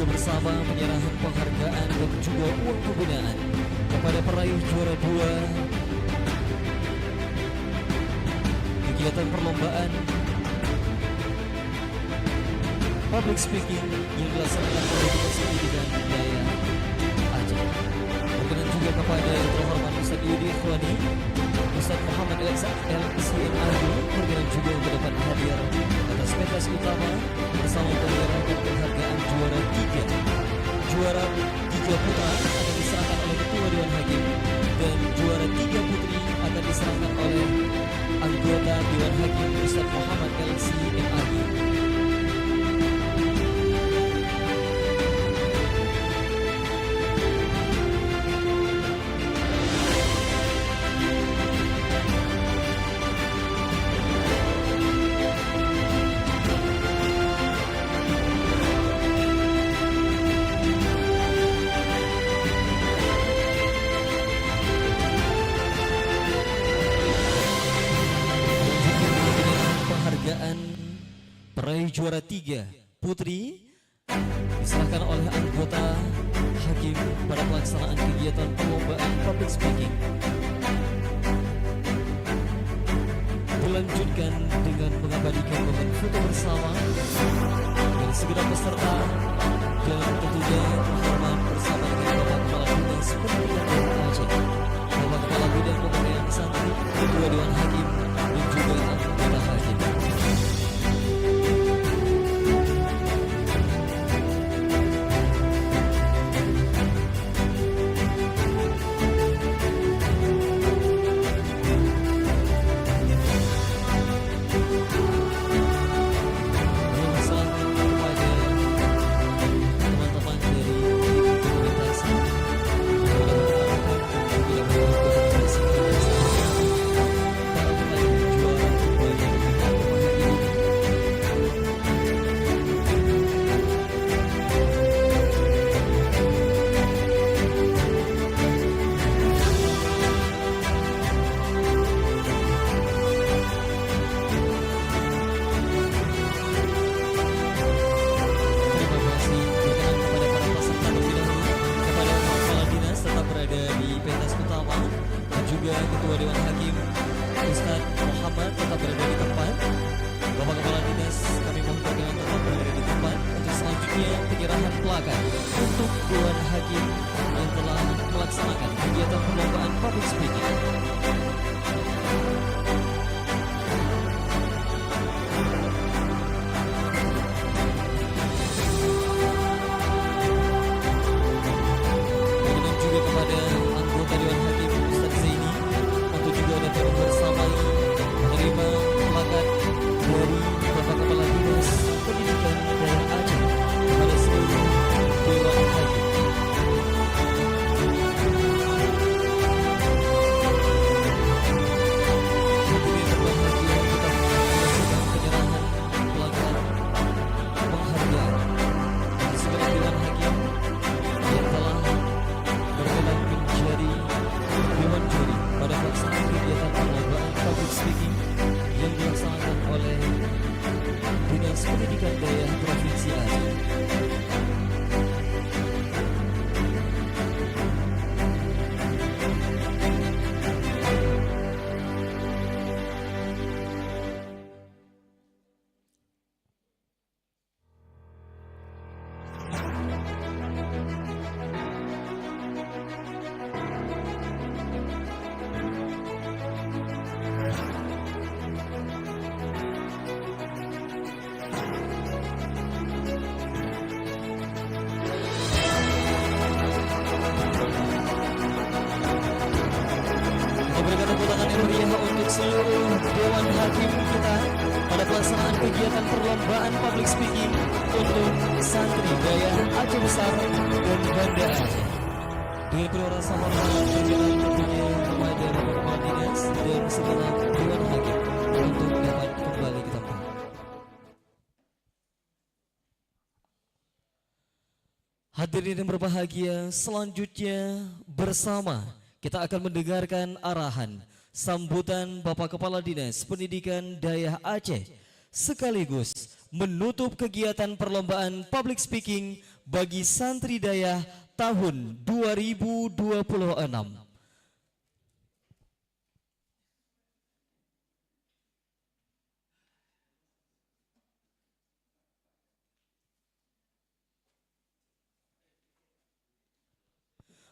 Bersama penyerahan penghargaan dan juga uang pembinaan kepada peraih juara 2 kegiatan perlombaan public speaking yang dilaksanakan oleh Dinas Pendidikan Wilayah Aceh. Berkenan juga kepada yang terhormat Ustaz Yudi Ikhwani, Ustaz Muhammad LCMAG, berkenan juga untuk dapat hadir atas pentas utama bersama penyerahan penghargaan juara 3. Juara 3 putra akan diserahkan oleh Ketua Dewan Hakim dan juara 3 putri akan diserahkan oleh anggota Dewan Hakim Ustaz Muhammad LCMAG. Peraih juara 3 putri diserahkan oleh anggota hakim pada pelaksanaan kegiatan perlombaan public speaking. Dilanjutkan dengan mengabadikan momen foto bersama dari segenap peserta dan tentunya terhormat bersama dengan Bapak Kepala Dinas Pendidikan Wilayah Aceh, Bapak Kepala Bidang Pemberdayaan Santri, Ketua Dewan Hakim dan juga anggota hakim. Ketua Dewan Hakim Ustaz Muhammad tetap berada di tempat. Bapak Kepala Dinas kami mohon berkenan tetap berada di tempat untuk selanjutnya penyerahan plakat untuk Dewan Hakim yang telah melaksanakan kegiatan perlombaan public speaking. Berkenan juga kepada anggota Dewan Hakim Ustaz Zaini untuk juga dapat bersamai menerima plakat dari Bapak Kepala Dinas Pendidikan Wilayah Aceh kepada seluruh Dewan Hakim. seluruh Dewan Hakim kita pada pelaksanaan kegiatan perlombaan public speaking untuk santri daya Aceh Besar dan Banda Aceh. Dengan penuh rasa hormat berkenan tentunya kepada Bapak Kepala Dinas dan segenap Dewan Hakim untuk dapat kembali ke tempat. Hadirin yang berbahagia, selanjutnya bersama kita akan mendengarkan arahan sambutan Bapak Kepala Dinas Pendidikan Daya Aceh sekaligus menutup kegiatan perlombaan public speaking bagi santri daya tahun 2026.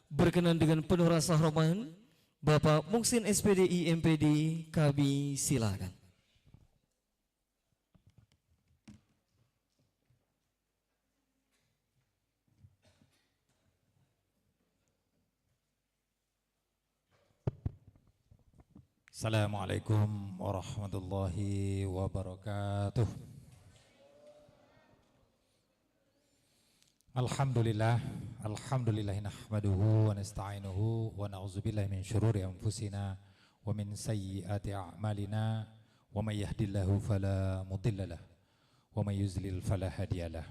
Berkenan dengan penuh rasa hormat, Bapak Muhsin SPDI MPD, kami silakan. Assalamualaikum warahmatullahi wabarakatuh. Alhamdulillahi nahmaduhu wa nasta'inuhu wa na'udzubillahi min syururi anfusina wa min sayyiati a'malina wa may yahdihillahu fala mudhillalah wa may yudlil fala hadiyalah.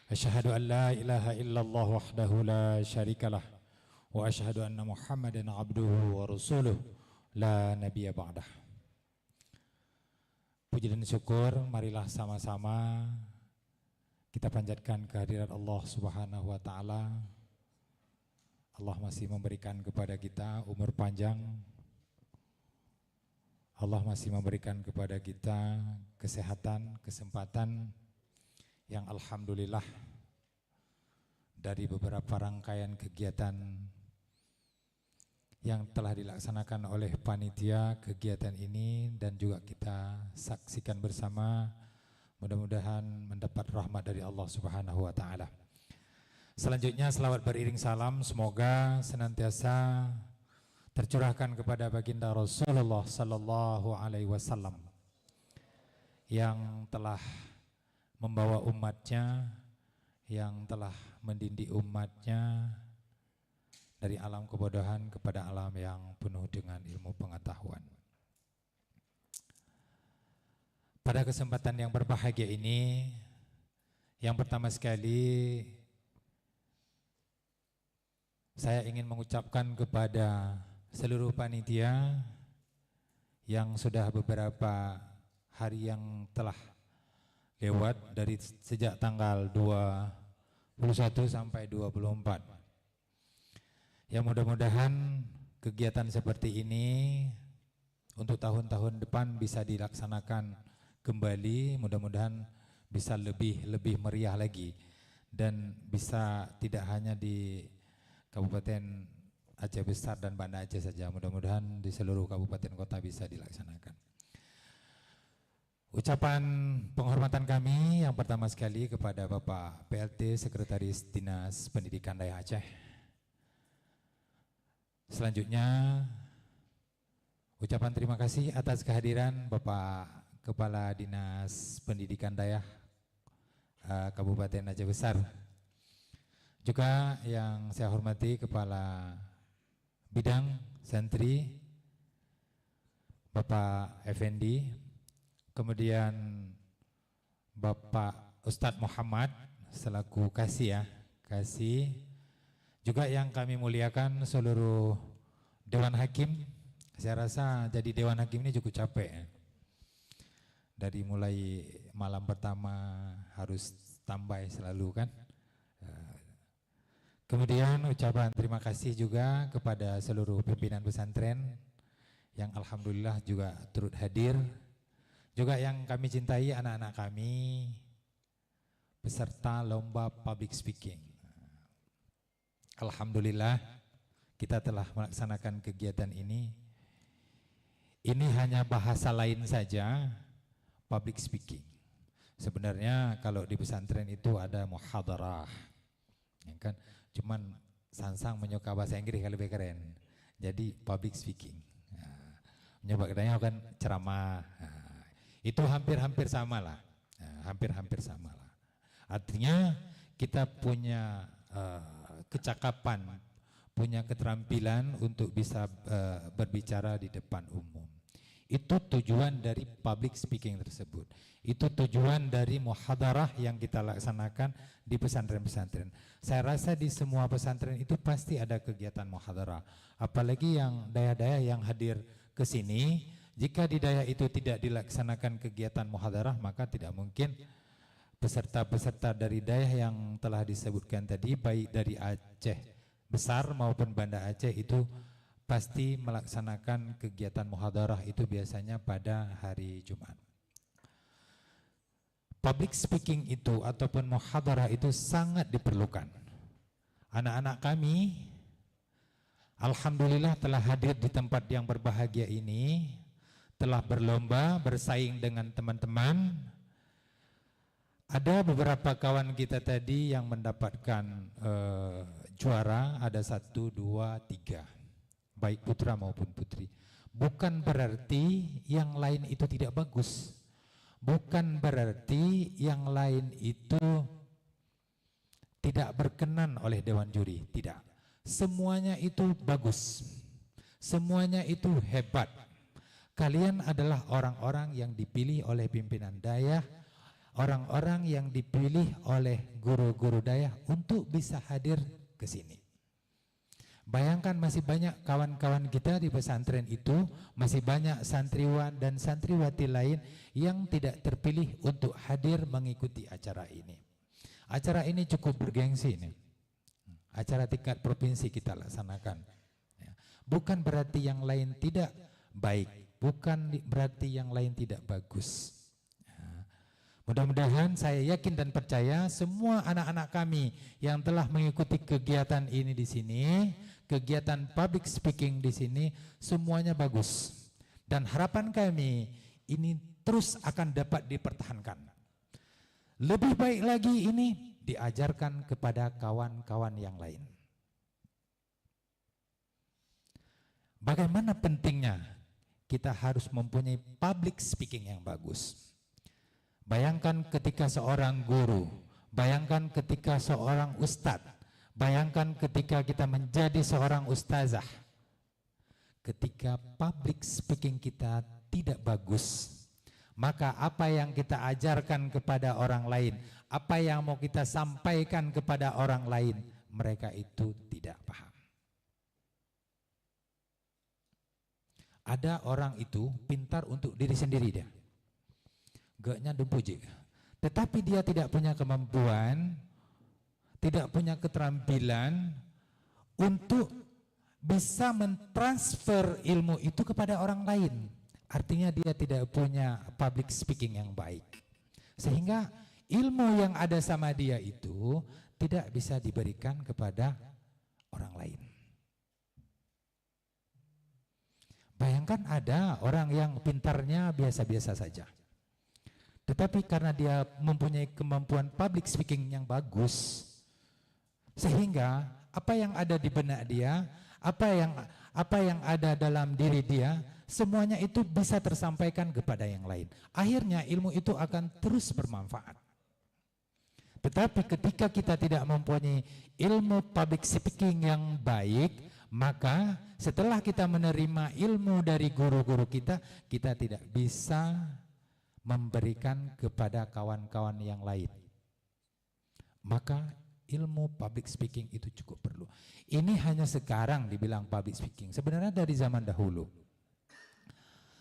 Asyhadu an la ilaha illallah wahdahu la syarikalah wa asyhadu anna Muhammadan abduhu wa rasuluh la nabiyya ba'dah. Puji dan syukur marilah sama-sama kita panjatkan kehadirat Allah Subhanahu wa taala. Allah masih memberikan kepada kita umur panjang. Allah masih memberikan kepada kita kesehatan, kesempatan yang alhamdulillah dari beberapa rangkaian kegiatan yang telah dilaksanakan oleh panitia kegiatan ini dan juga kita saksikan bersama, mudah-mudahan mendapat rahmat dari Allah Subhanahu wa taala. Selanjutnya selawat beriring salam semoga senantiasa tercurahkan kepada baginda Rasulullah sallallahu alaihi wasallam yang telah membawa umatnya, yang telah mendidik umatnya dari alam kebodohan kepada alam yang penuh dengan ilmu pengetahuan. Pada kesempatan yang berbahagia ini, yang pertama sekali saya ingin mengucapkan kepada seluruh panitia yang sudah beberapa hari yang telah lewat dari sejak tanggal 21 sampai 24. Ya, mudah-mudahan kegiatan seperti ini untuk tahun-tahun depan bisa dilaksanakan kembali, mudah-mudahan bisa lebih meriah lagi dan bisa tidak hanya di Kabupaten Aceh Besar dan Banda Aceh saja, mudah-mudahan di seluruh kabupaten kota bisa dilaksanakan. Ucapan penghormatan kami yang pertama sekali kepada Bapak PLT Sekretaris Dinas Pendidikan Daya Aceh. Selanjutnya ucapan terima kasih atas kehadiran Bapak Kepala Dinas Pendidikan Daya Kabupaten Aceh Besar. Juga yang saya hormati Kepala Bidang Santri Bapak Effendi, kemudian Bapak Ustadz Muhammad selaku kasih. Juga yang kami muliakan seluruh Dewan Hakim. Saya rasa jadi Dewan Hakim ini cukup capek ya. Dari mulai malam pertama harus standby selalu kan. Kemudian ucapan terima kasih juga kepada seluruh pimpinan pesantren yang alhamdulillah juga turut hadir. Juga yang kami cintai anak-anak kami peserta lomba public speaking. Alhamdulillah kita telah melaksanakan kegiatan ini. Ini hanya bahasa lain saja, public speaking. Sebenarnya kalau di pesantren itu ada muhadarah, ya kan? Cuman Sansang menyuka bahasa Inggris yang lebih keren. Jadi public speaking. Nah, Nyoba daya kan ceramah. Nah, itu hampir-hampir sama lah. Nah, hampir-hampir sama lah. Artinya kita punya kecakapan, punya keterampilan untuk bisa berbicara di depan umum. Itu tujuan dari public speaking tersebut. Itu tujuan dari muhadarah yang kita laksanakan di pesantren-pesantren. Saya rasa di semua pesantren itu pasti ada kegiatan muhadarah. Apalagi yang daya-daya yang hadir ke sini, jika di daya itu tidak dilaksanakan kegiatan muhadarah, maka tidak mungkin peserta-peserta dari daerah yang telah disebutkan tadi, baik dari Aceh Besar maupun Banda Aceh, itu pasti melaksanakan kegiatan muhadarah itu biasanya pada hari Jumat. Public speaking itu ataupun muhadarah itu sangat diperlukan. Anak-anak kami alhamdulillah telah hadir di tempat yang berbahagia ini, telah berlomba bersaing dengan teman-teman. Ada beberapa kawan kita tadi yang mendapatkan juara, ada 1, 2, 3, baik putra maupun putri. Bukan berarti yang lain itu tidak bagus. Bukan berarti yang lain itu tidak berkenan oleh dewan juri, tidak. Semuanya itu bagus. Semuanya itu hebat. Kalian adalah orang-orang yang dipilih oleh pimpinan daya, orang-orang yang dipilih oleh guru-guru daya untuk bisa hadir ke sini. Bayangkan masih banyak kawan-kawan kita di pesantren itu, masih banyak santriwan dan santriwati lain yang tidak terpilih untuk hadir mengikuti acara ini. Acara ini cukup bergengsi ini. Acara tingkat provinsi kita laksanakan. Bukan berarti yang lain tidak baik, bukan berarti yang lain tidak bagus. Mudah-mudahan saya yakin dan percaya semua anak-anak kami yang telah mengikuti kegiatan ini di sini, kegiatan public speaking di sini, semuanya bagus. Dan harapan kami ini terus akan dapat dipertahankan. Lebih baik lagi ini diajarkan kepada kawan-kawan yang lain. Bagaimana pentingnya kita harus mempunyai public speaking yang bagus. Bayangkan ketika seorang guru, bayangkan ketika seorang ustadz, bayangkan ketika kita menjadi seorang ustazah. Ketika public speaking kita tidak bagus, maka apa yang kita ajarkan kepada orang lain, apa yang mau kita sampaikan kepada orang lain, mereka itu tidak paham. Ada orang itu pintar untuk diri sendiri dia. Gaknya puji. Tetapi dia tidak punya kemampuan, tidak punya keterampilan untuk bisa mentransfer ilmu itu kepada orang lain. Artinya dia tidak punya public speaking yang baik. Sehingga ilmu yang ada sama dia itu tidak bisa diberikan kepada orang lain. Bayangkan ada orang yang pintarnya biasa-biasa saja. Tetapi karena dia mempunyai kemampuan public speaking yang bagus, sehingga apa yang ada di benak dia, apa yang ada dalam diri dia, semuanya itu bisa tersampaikan kepada yang lain. Akhirnya ilmu itu akan terus bermanfaat. Tetapi ketika kita tidak mempunyai ilmu public speaking yang baik, maka setelah kita menerima ilmu dari guru-guru kita, kita tidak bisa memberikan kepada kawan-kawan yang lain. Maka ilmu public speaking itu cukup perlu. Ini hanya sekarang dibilang public speaking. Sebenarnya dari zaman dahulu.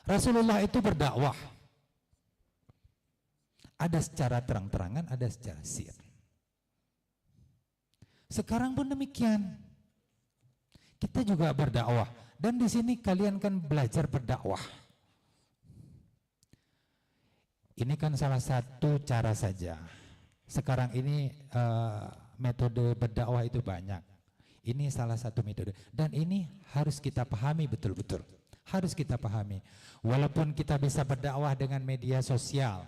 Rasulullah itu berdakwah. Ada secara terang-terangan, ada secara sir. Sekarang pun demikian. Kita juga berdakwah. Dan di sini kalian kan belajar berdakwah. Ini kan salah satu cara saja. Sekarang ini metode berdakwah itu banyak. Ini salah satu metode. Dan ini harus kita pahami betul-betul. Harus kita pahami. Walaupun kita bisa berdakwah dengan media sosial,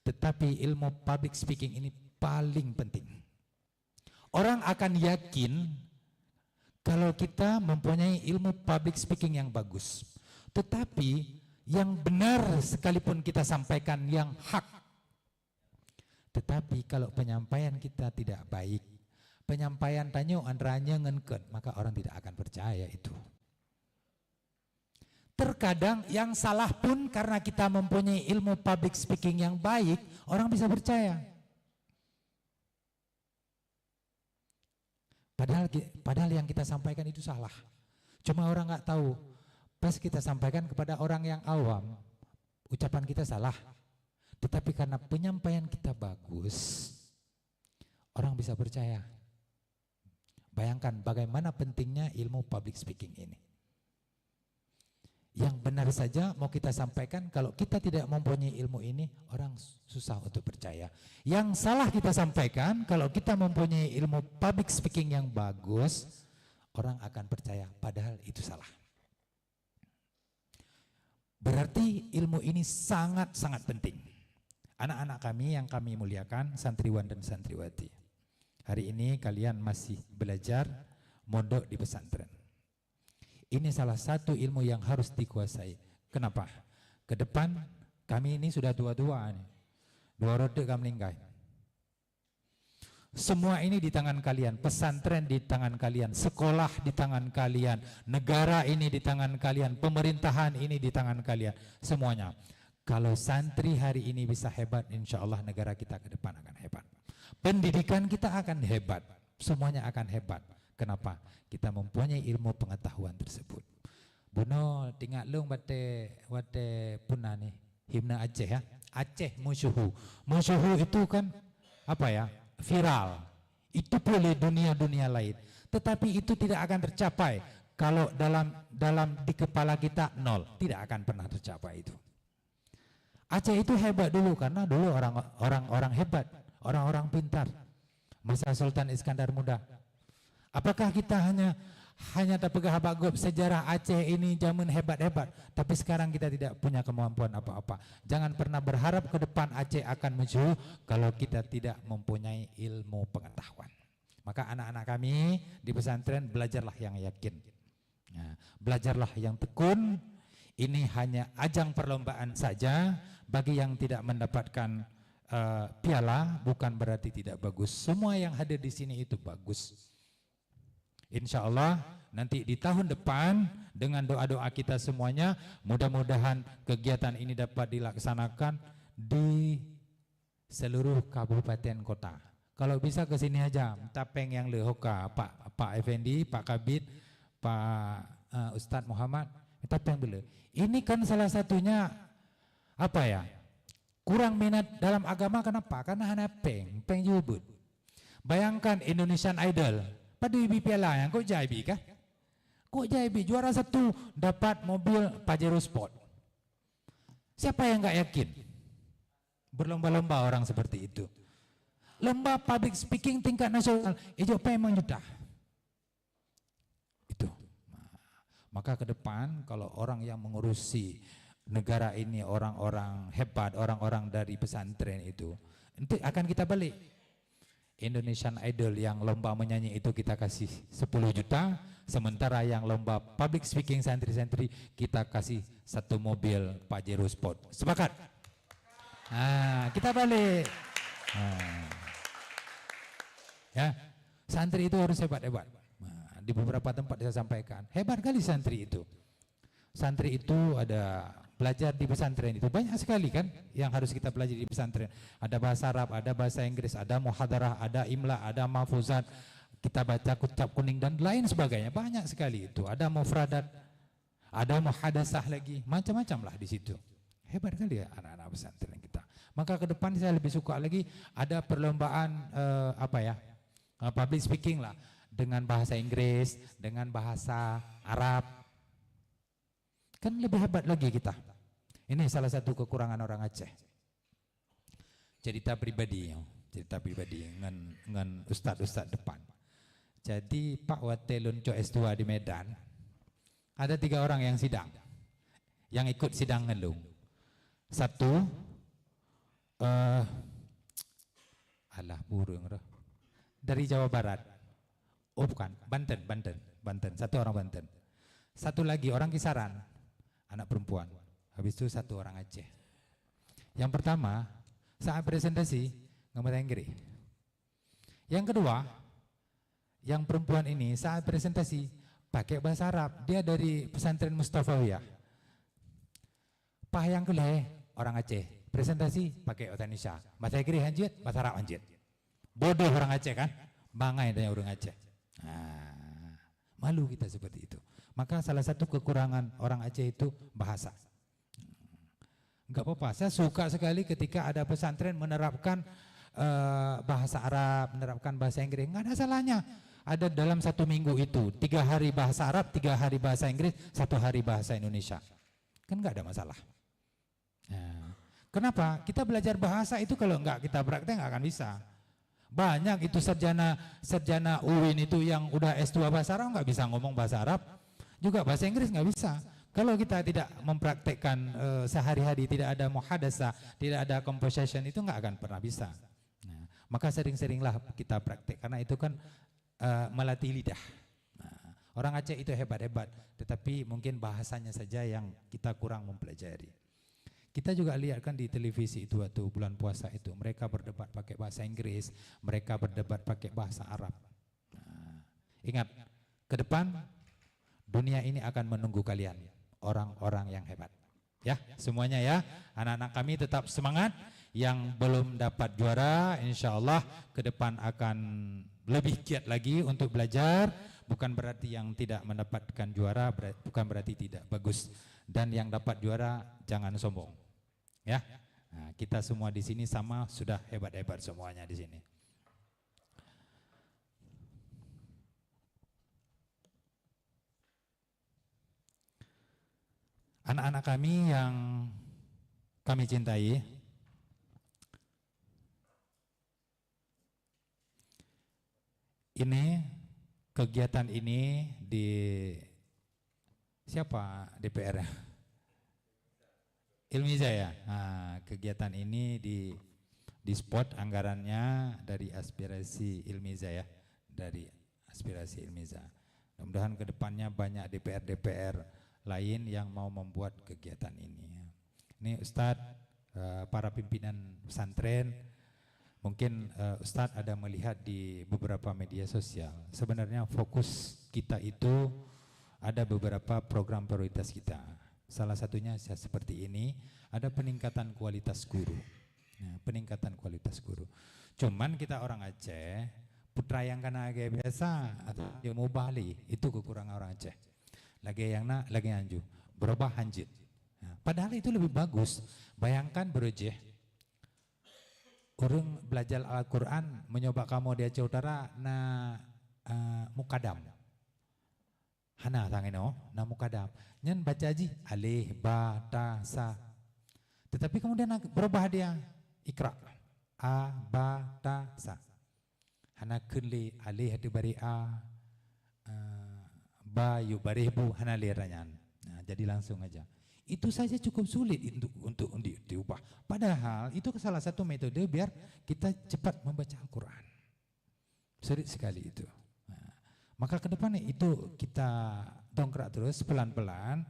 tetapi ilmu public speaking ini paling penting. Orang akan yakin kalau kita mempunyai ilmu public speaking yang bagus. Tetapi yang benar sekalipun kita sampaikan yang hak. Tetapi kalau penyampaian kita tidak baik, penyampaian tanyo antaranya ngenken, maka orang tidak akan percaya itu. Terkadang yang salah pun karena kita mempunyai ilmu public speaking yang baik, orang bisa percaya. Padahal yang kita sampaikan itu salah. Cuma orang nggak tahu. Pas kita sampaikan kepada orang yang awam, ucapan kita salah. Tetapi karena penyampaian kita bagus, orang bisa percaya. Bayangkan bagaimana pentingnya ilmu public speaking ini. Yang benar saja mau kita sampaikan, kalau kita tidak mempunyai ilmu ini, orang susah untuk percaya. Yang salah kita sampaikan, kalau kita mempunyai ilmu public speaking yang bagus, orang akan percaya, padahal itu salah. Berarti ilmu ini sangat-sangat penting. Anak-anak kami yang kami muliakan, santriwan dan santriwati. Hari ini kalian masih belajar mondok di pesantren. Ini salah satu ilmu yang harus dikuasai. Kenapa? Ke depan kami ini sudah tua-tua nih. 2 roda kami meninggal. Semua ini di tangan kalian, pesantren di tangan kalian, sekolah di tangan kalian, negara ini di tangan kalian, pemerintahan ini di tangan kalian, semuanya. Kalau santri hari ini bisa hebat, insya Allah negara kita ke depan akan hebat. Pendidikan kita akan hebat, semuanya akan hebat. Kenapa? Kita mempunyai ilmu pengetahuan tersebut. Bono tinggal long wate punna nih, himna Aceh ya. Aceh musyuhu. Musyuhu itu kan apa ya? Viral. Itu boleh dunia-dunia lain. Tetapi itu tidak akan tercapai kalau dalam di kepala kita nol, tidak akan pernah tercapai itu. Aceh itu hebat dulu karena dulu orang hebat, orang-orang pintar. Masa Sultan Iskandar Muda. Apakah kita hanya terpegah bagop sejarah Aceh ini zaman hebat-hebat, tapi sekarang kita tidak punya kemampuan apa-apa. Jangan pernah berharap ke depan Aceh akan maju kalau kita tidak mempunyai ilmu pengetahuan. Maka anak-anak kami di pesantren belajarlah yang yakin. Nah, belajarlah yang tekun. Ini hanya ajang perlombaan saja. Bagi yang tidak mendapatkan piala bukan berarti tidak bagus. Semua yang hadir di sini itu bagus. Insya Allah nanti di tahun depan dengan doa-doa kita semuanya, mudah-mudahan kegiatan ini dapat dilaksanakan di seluruh kabupaten kota. Kalau bisa ke sini aja, Tapeng yang lehoka, Pak Effendi, Pak Kabid, Pak Ustadz Muhammad, Tapeng bela. Ini kan salah satunya apa ya? Kurang minat dalam agama kenapa? Karena hanya peng jubut. Bayangkan Indonesian Idol. Pada ibi piala yang kok JIB kah? Kok JIB juara 1 dapat mobil Pajero Sport. Siapa yang nggak yakin? Berlomba-lomba orang seperti itu. Lomba public speaking tingkat nasional, ijo memang juta. Itu. Maka ke depan kalau orang yang mengurusi negara ini, orang-orang hebat, orang-orang dari pesantren itu, nanti akan kita balik. Indonesian Idol yang lomba menyanyi itu kita kasih 10 juta, sementara yang lomba public speaking santri-santri kita kasih 1 mobil Pajero Sport. Sepakat? Nah, kita balik. Nah. Ya, santri itu harus hebat-hebat. Nah, di beberapa tempat saya sampaikan, hebat kali santri itu. Santri itu ada belajar di pesantren itu banyak sekali kan yang harus kita pelajari di pesantren. Ada bahasa Arab, ada bahasa Inggris, ada muhadarah, ada imla, ada mahfuzat, kita baca kitab kuning dan lain sebagainya, banyak sekali itu. Ada mufradat, ada muhadasah lagi, macam-macam lah di situ. Hebat kali ya anak-anak pesantren kita. Maka ke depan saya lebih suka lagi ada perlombaan public speaking lah dengan bahasa Inggris, dengan bahasa Arab. Kan lebih hebat lagi kita. Ini salah satu kekurangan orang Aceh. Cerita pribadi dengan ustad-ustad depan. Jadi Pak Wate Lunco S2 di Medan, ada 3 orang yang sidang, yang ikut sidang ngelung. 1, burung roh, dari Jawa Barat. Oh bukan, Banten. 1 orang Banten. 1 lagi orang Kisaran. anak perempuan. Habis itu 1 orang Aceh. Yang pertama, saat presentasi ngomong Inggris. Yang kedua, yang perempuan ini saat presentasi pakai bahasa Arab. Dia dari pesantren Mustafawiyah. Pah yang kelih orang Aceh. Presentasi pakai bahasa Indonesia. Bahasa Inggris anjir, bahasa Arab anjir. Bodoh orang Aceh kan? Bangai tanya orang Aceh. Nah, malu kita seperti itu. Maka salah satu kekurangan orang Aceh itu bahasa. Enggak apa-apa, saya suka sekali ketika ada pesantren menerapkan bahasa Arab, menerapkan bahasa Inggris. Enggak ada salahnya. Ada dalam 1 minggu itu 3 hari bahasa Arab, 3 hari bahasa Inggris, 1 hari bahasa Indonesia. Kan enggak ada masalah. Nah, kenapa? Kita belajar bahasa itu kalau enggak kita praktek enggak akan bisa. Banyak itu sarjana UIN itu yang udah S2 bahasa Arab enggak bisa ngomong bahasa Arab, juga bahasa Inggris enggak bisa. Kalau kita tidak mempraktekkan sehari-hari, tidak ada muhadasah, tidak ada conversation, itu enggak akan pernah bisa. Nah, maka sering-seringlah kita praktek, karena itu kan melatih lidah. Nah, orang Aceh itu hebat-hebat, tetapi mungkin bahasanya saja yang kita kurang mempelajari. Kita juga lihat kan di televisi itu waktu bulan puasa itu, mereka berdebat pakai bahasa Inggris, mereka berdebat pakai bahasa Arab. Nah, ingat, ke depan dunia ini akan menunggu kalian, orang-orang yang hebat. Ya, semuanya ya, anak-anak kami tetap semangat. Yang belum dapat juara, insya Allah ke depan akan lebih giat lagi untuk belajar. Bukan berarti yang tidak mendapatkan juara, bukan berarti tidak bagus. Dan yang dapat juara jangan sombong. Ya, nah, kita semua di sini sama, sudah hebat-hebat semuanya di sini. Anak-anak kami yang kami cintai, ini kegiatan ini di siapa DPR? Ilmiza ya. Nah, kegiatan ini di spot anggarannya dari aspirasi Ilmiza ya, dari aspirasi Ilmiza. Mudah-mudahan kedepannya banyak DPR lain yang mau membuat kegiatan ini. Ini Ustadz, para pimpinan pesantren, mungkin Ustadz ada melihat di beberapa media sosial. Sebenarnya fokus kita itu ada beberapa program prioritas kita. Salah satunya seperti ini, ada peningkatan kualitas guru. Nah, peningkatan kualitas guru. Cuman kita orang Aceh, putra yang kena agak biasa atau yang mau balik, itu kekurangan orang Aceh. Lagi yang nak, lagi anju, berubah hanjit. Nah, padahal itu lebih bagus. Bayangkan berujeh, orang belajar Al-Quran, menyoba kamu di Aceh Utara, na mukadam. Hana tangino, na mukadam. Nyan baca aja, alih, ba, ta, sa. Tetapi kemudian berubah dia, ikra. A, ba, ta, sa. Hana kunli, alih hati bari a, ba, yu bari bu, hana liranyan. Nah, jadi langsung aja. Itu saja cukup sulit untuk diubah. Padahal itu salah satu metode biar kita cepat membaca Al-Quran. Sulit sekali itu. Nah, maka ke depannya itu kita dongkrak terus pelan-pelan.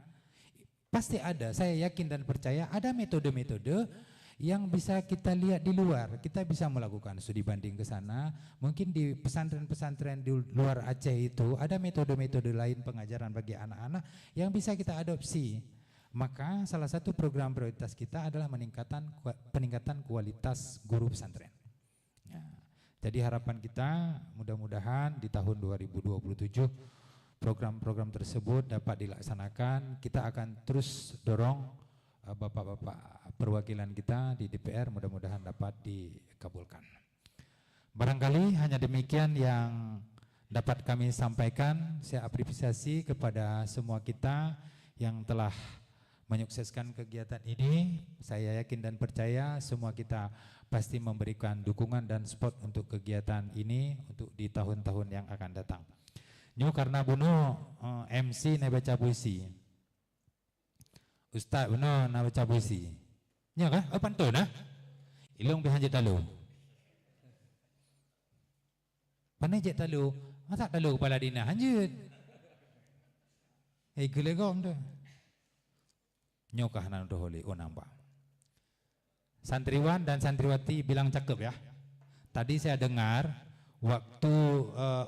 Pasti ada, saya yakin dan percaya ada metode-metode yang bisa kita lihat di luar. Kita bisa melakukan studi banding ke sana. Mungkin di pesantren-pesantren di luar Aceh itu ada metode-metode lain pengajaran bagi anak-anak yang bisa kita adopsi. Maka salah satu program prioritas kita adalah peningkatan kualitas guru pesantren. Ya, jadi harapan kita mudah-mudahan di tahun 2027 program-program tersebut dapat dilaksanakan. Kita akan terus dorong bapak-bapak perwakilan kita di DPR, mudah-mudahan dapat dikabulkan. Barangkali hanya demikian yang dapat kami sampaikan. Saya apresiasi kepada semua kita yang telah menyukseskan kegiatan ini. Saya yakin dan percaya semua kita pasti memberikan dukungan dan support untuk kegiatan ini untuk di tahun-tahun yang akan datang. Nyu karena bunuh MC na baca puisi. Ustaz bunuh na baca puisi. Nyu kah? Oh pantun nah. Ilung bihanjit talu. Panai je talu. Masa talu kepala dina hanjut. Hei gelegom tu. nyokahna doholi unamba. Santriwan dan santriwati bilang cakep ya. Tadi saya dengar waktu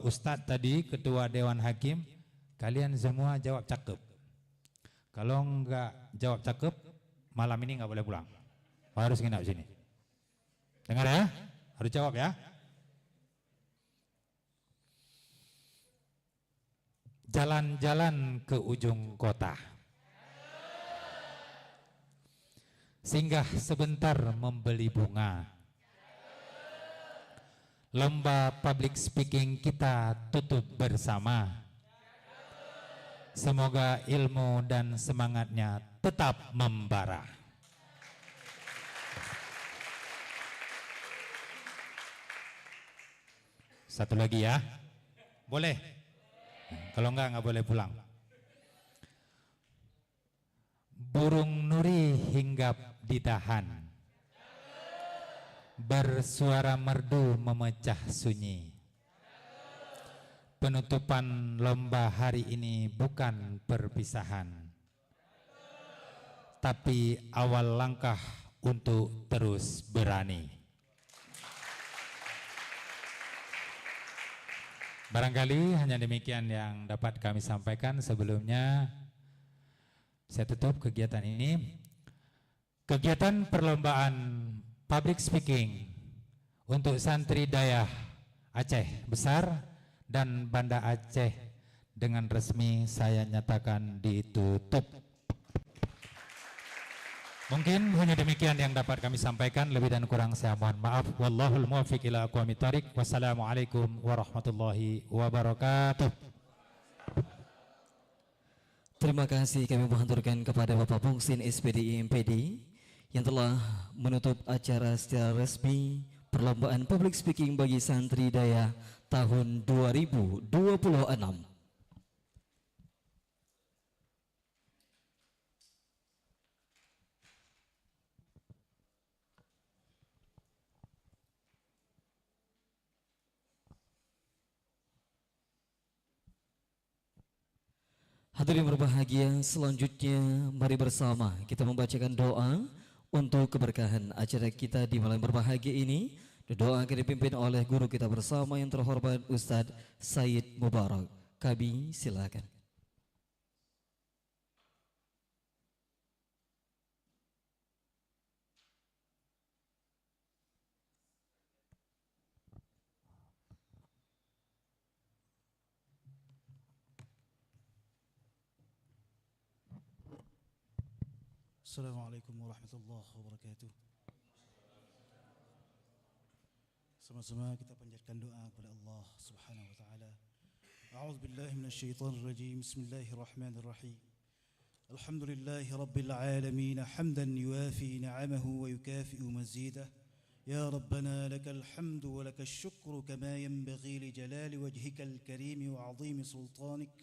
Ustadz tadi ketua Dewan Hakim, kalian semua jawab cakep. Kalau enggak jawab cakep, malam ini enggak boleh pulang. Harus nginap sini. Dengar ya? Harus jawab ya. Jalan-jalan ke ujung kota, singgah sebentar membeli bunga. Lomba public speaking kita tutup bersama. Semoga ilmu dan semangatnya tetap membara. Satu lagi ya, boleh? Kalau enggak boleh pulang. Burung nuri hinggap di dahan, bersuara merdu memecah sunyi. Penutupan lomba hari ini bukan perpisahan, tapi awal langkah untuk terus berani. Barangkali hanya demikian yang dapat kami sampaikan. Sebelumnya saya tutup kegiatan ini. Kegiatan perlombaan public speaking untuk santri Dayah Aceh Besar dan Banda Aceh dengan resmi saya nyatakan ditutup. Mungkin hanya demikian yang dapat kami sampaikan, lebih dan kurang saya mohon maaf. Wallahul muwaffiq ila aqwamit thoriq. Wassalamualaikum warahmatullahi wabarakatuh. Terima kasih kami mengaturkan kepada Bapak Pungsin SPDI MPD yang telah menutup acara secara resmi perlombaan public speaking bagi santri Dayah tahun 2026. Hadirin berbahagia, selanjutnya mari bersama kita membacakan doa untuk keberkahan acara kita di malam berbahagia ini. Doa akan dipimpin oleh guru kita bersama yang terhormat Ustadz Said Mubarak. Kami silakan. Assalamualaikum warahmatullahi wabarakatuh. Sama-sama kita panjatkan doa kepada Allah Subhanahu wa taala. A'udzu billahi minasyaitonir rajim. Bismillahirrahmanirrahim. Alhamdulillahi rabbil alamin hamdan yuwafi ni'amahu wa yukafi'u mazidah. Ya Rabbana lakal hamdu wa lakal syukru kama yanbaghi li jalali wajhikal karim wa 'azimi sultanik.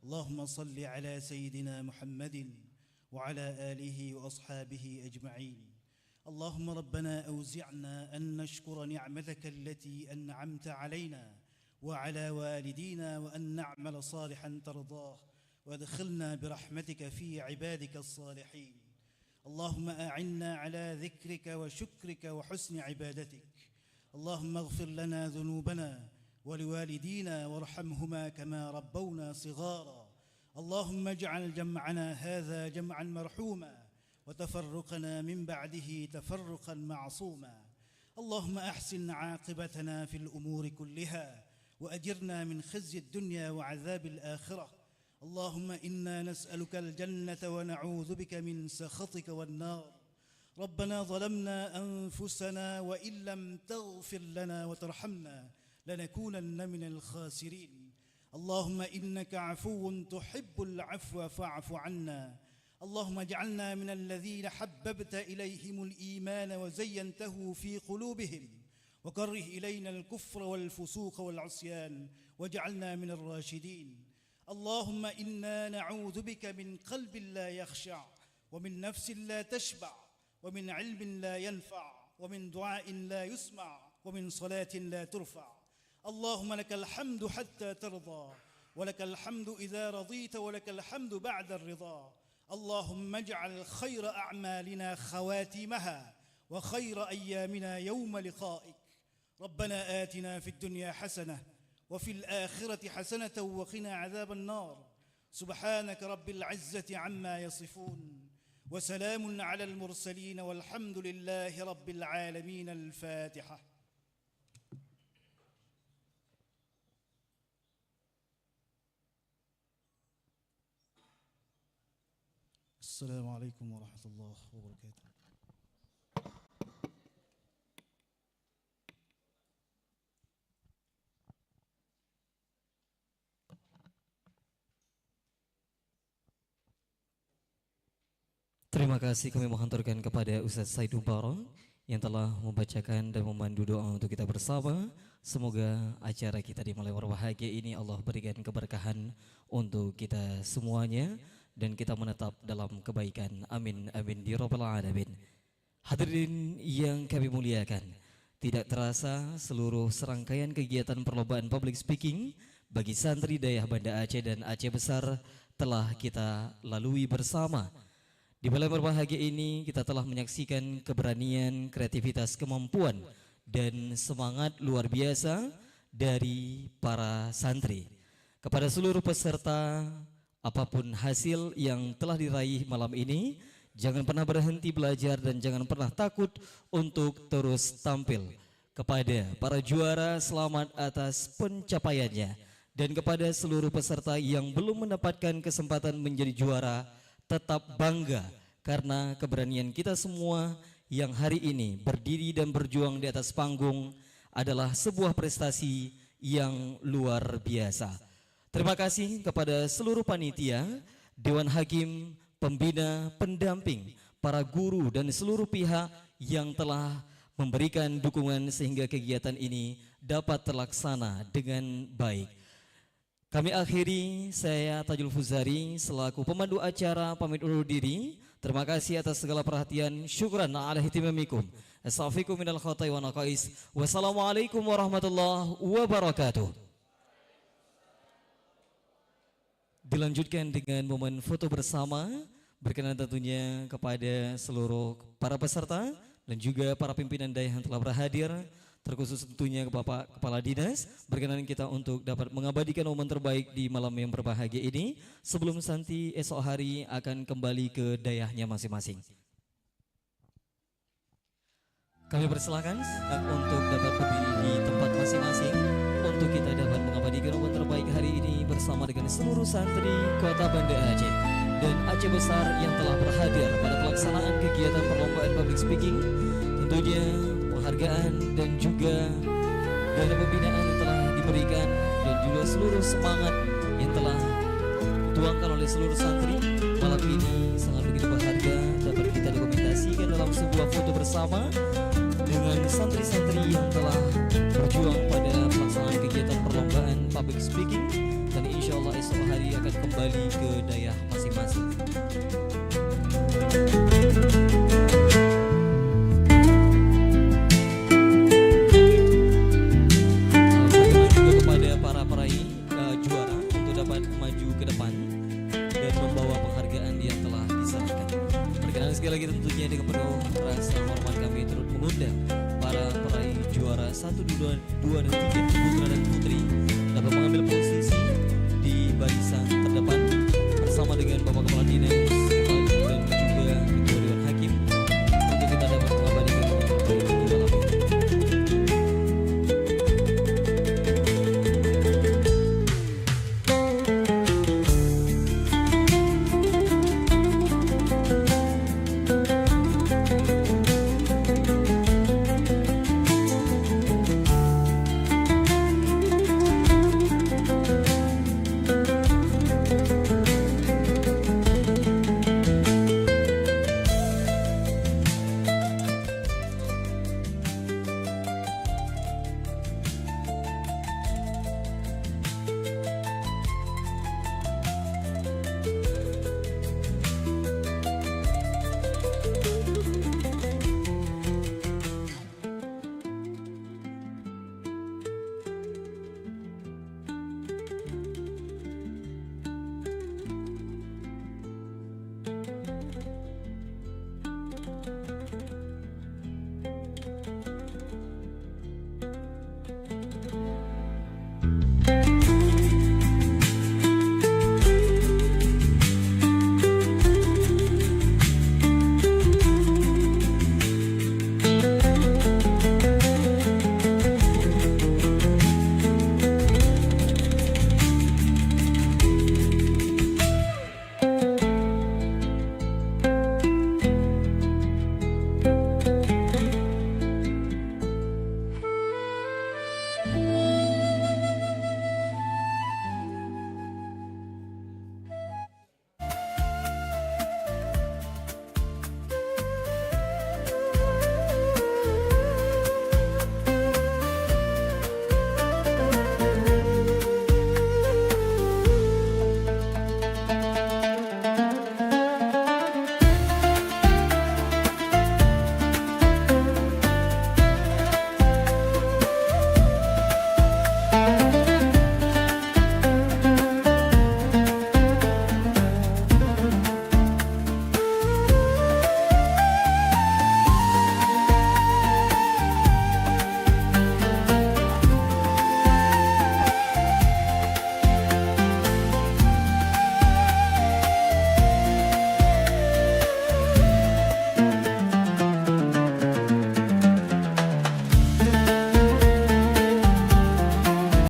Allahumma salli ala sayyidina Muhammadin وعلى آله وأصحابه أجمعين. اللهم ربنا أوزعنا أن نشكر نعمتك التي أنعمت علينا وعلى والدينا وأن نعمل صالحا ترضاه وادخلنا برحمتك في عبادك الصالحين. اللهم أعنا على ذكرك وشكرك وحسن عبادتك. اللهم اغفر لنا ذنوبنا ولوالدينا وارحمهما كما ربونا صغارا. اللهم اجعل جمعنا هذا جمعا مرحوما وتفرقنا من بعده تفرقا معصوما. اللهم أحسن عاقبتنا في الأمور كلها وأجرنا من خزي الدنيا وعذاب الآخرة. اللهم إنا نسألك الجنة ونعوذ بك من سخطك والنار. ربنا ظلمنا أنفسنا وإن لم تغفر لنا وترحمنا لنكونن من الخاسرين. اللهم إنك عفو تحب العفو فاعف عنا. اللهم اجعلنا من الذين حببت إليهم الإيمان وزينته في قلوبهم وكره إلينا الكفر والفسوق والعصيان واجعلنا من الراشدين. اللهم إنا نعوذ بك من قلب لا يخشع ومن نفس لا تشبع ومن علم لا ينفع ومن دعاء لا يسمع ومن صلاة لا ترفع. اللهم لك الحمد حتى ترضى ولك الحمد إذا رضيت ولك الحمد بعد الرضا. اللهم اجعل خير أعمالنا خواتيمها وخير أيامنا يوم لقائك. ربنا آتنا في الدنيا حسنة وفي الآخرة حسنة وقنا عذاب النار. سبحانك رب العزة عما يصفون وسلام على المرسلين والحمد لله رب العالمين. الفاتحة. السلام عليكم ورحمة الله وبركاته. Terima kasih kami menghantarkan kepada Ustaz Said Barong yang telah membacakan dan memandu doa untuk kita bersama. Semoga acara kita di Malam Berbahagia ini Allah berikan keberkahan untuk kita semuanya dan kita menetap dalam kebaikan. Amin amin di rabbal alamin. Hadirin yang kami muliakan, tidak terasa seluruh serangkaian kegiatan perlombaan public speaking bagi santri Dayah Banda Aceh dan Aceh Besar telah kita lalui bersama. Di Malam Berbahagia ini kita telah menyaksikan keberanian, kreativitas, kemampuan dan semangat luar biasa dari para santri. Kepada seluruh peserta, apapun hasil yang telah diraih malam ini, jangan pernah berhenti belajar dan jangan pernah takut untuk terus tampil. Kepada para juara, selamat atas pencapaiannya. Dan kepada seluruh peserta yang belum mendapatkan kesempatan menjadi juara, tetap bangga karena keberanian kita semua yang hari ini berdiri dan berjuang di atas panggung adalah sebuah prestasi yang luar biasa. Terima kasih kepada seluruh panitia, Dewan Hakim, pembina, pendamping, para guru dan seluruh pihak yang telah memberikan dukungan sehingga kegiatan ini dapat terlaksana dengan baik. Kami akhiri, saya Tajul Fuzari selaku pemandu acara pamit undur diri. Terima kasih atas segala perhatian. Syukran ala ihtimamikum. Astaghfirukum minal khatai wa naqais. Wassalamualaikum warahmatullahi wabarakatuh. Dilanjutkan dengan momen foto bersama, berkenan tentunya kepada seluruh para peserta dan juga para pimpinan dayah yang telah berhadir, terkhusus tentunya ke Bapak Kepala Dinas. Berkenan kita untuk dapat mengabadikan momen terbaik di malam yang berbahagia ini sebelum Santi esok hari akan kembali ke dayahnya masing-masing. Kami persilakan untuk dapat berdiri di tempat masing-masing untuk kita dapat mengabadikan momen terbaik hari ini bersama dengan seluruh santri Kota Banda Aceh dan Aceh Besar yang telah berhadir pada pelaksanaan kegiatan perlombaan public speaking. Tentunya penghargaan dan juga dana pembinaan yang telah diberikan dan juga seluruh semangat yang telah dituangkan oleh seluruh santri malam ini sangat begitu berharga dapat kita dokumentasikan dalam sebuah foto bersama dengan santri-santri yang telah berjuang pada pelaksanaan kegiatan perlombaan public speaking dan insya Allah esok hari akan kembali ke dayah masing-masing. Juga kepada para peraih juara untuk dapat maju ke depan dan membawa penghargaan yang telah diserahkan. Perkenalan sekali lagi tentunya dengan penuh rasa hormat kami turut mengundang para peraih juara 1, 2, dan 3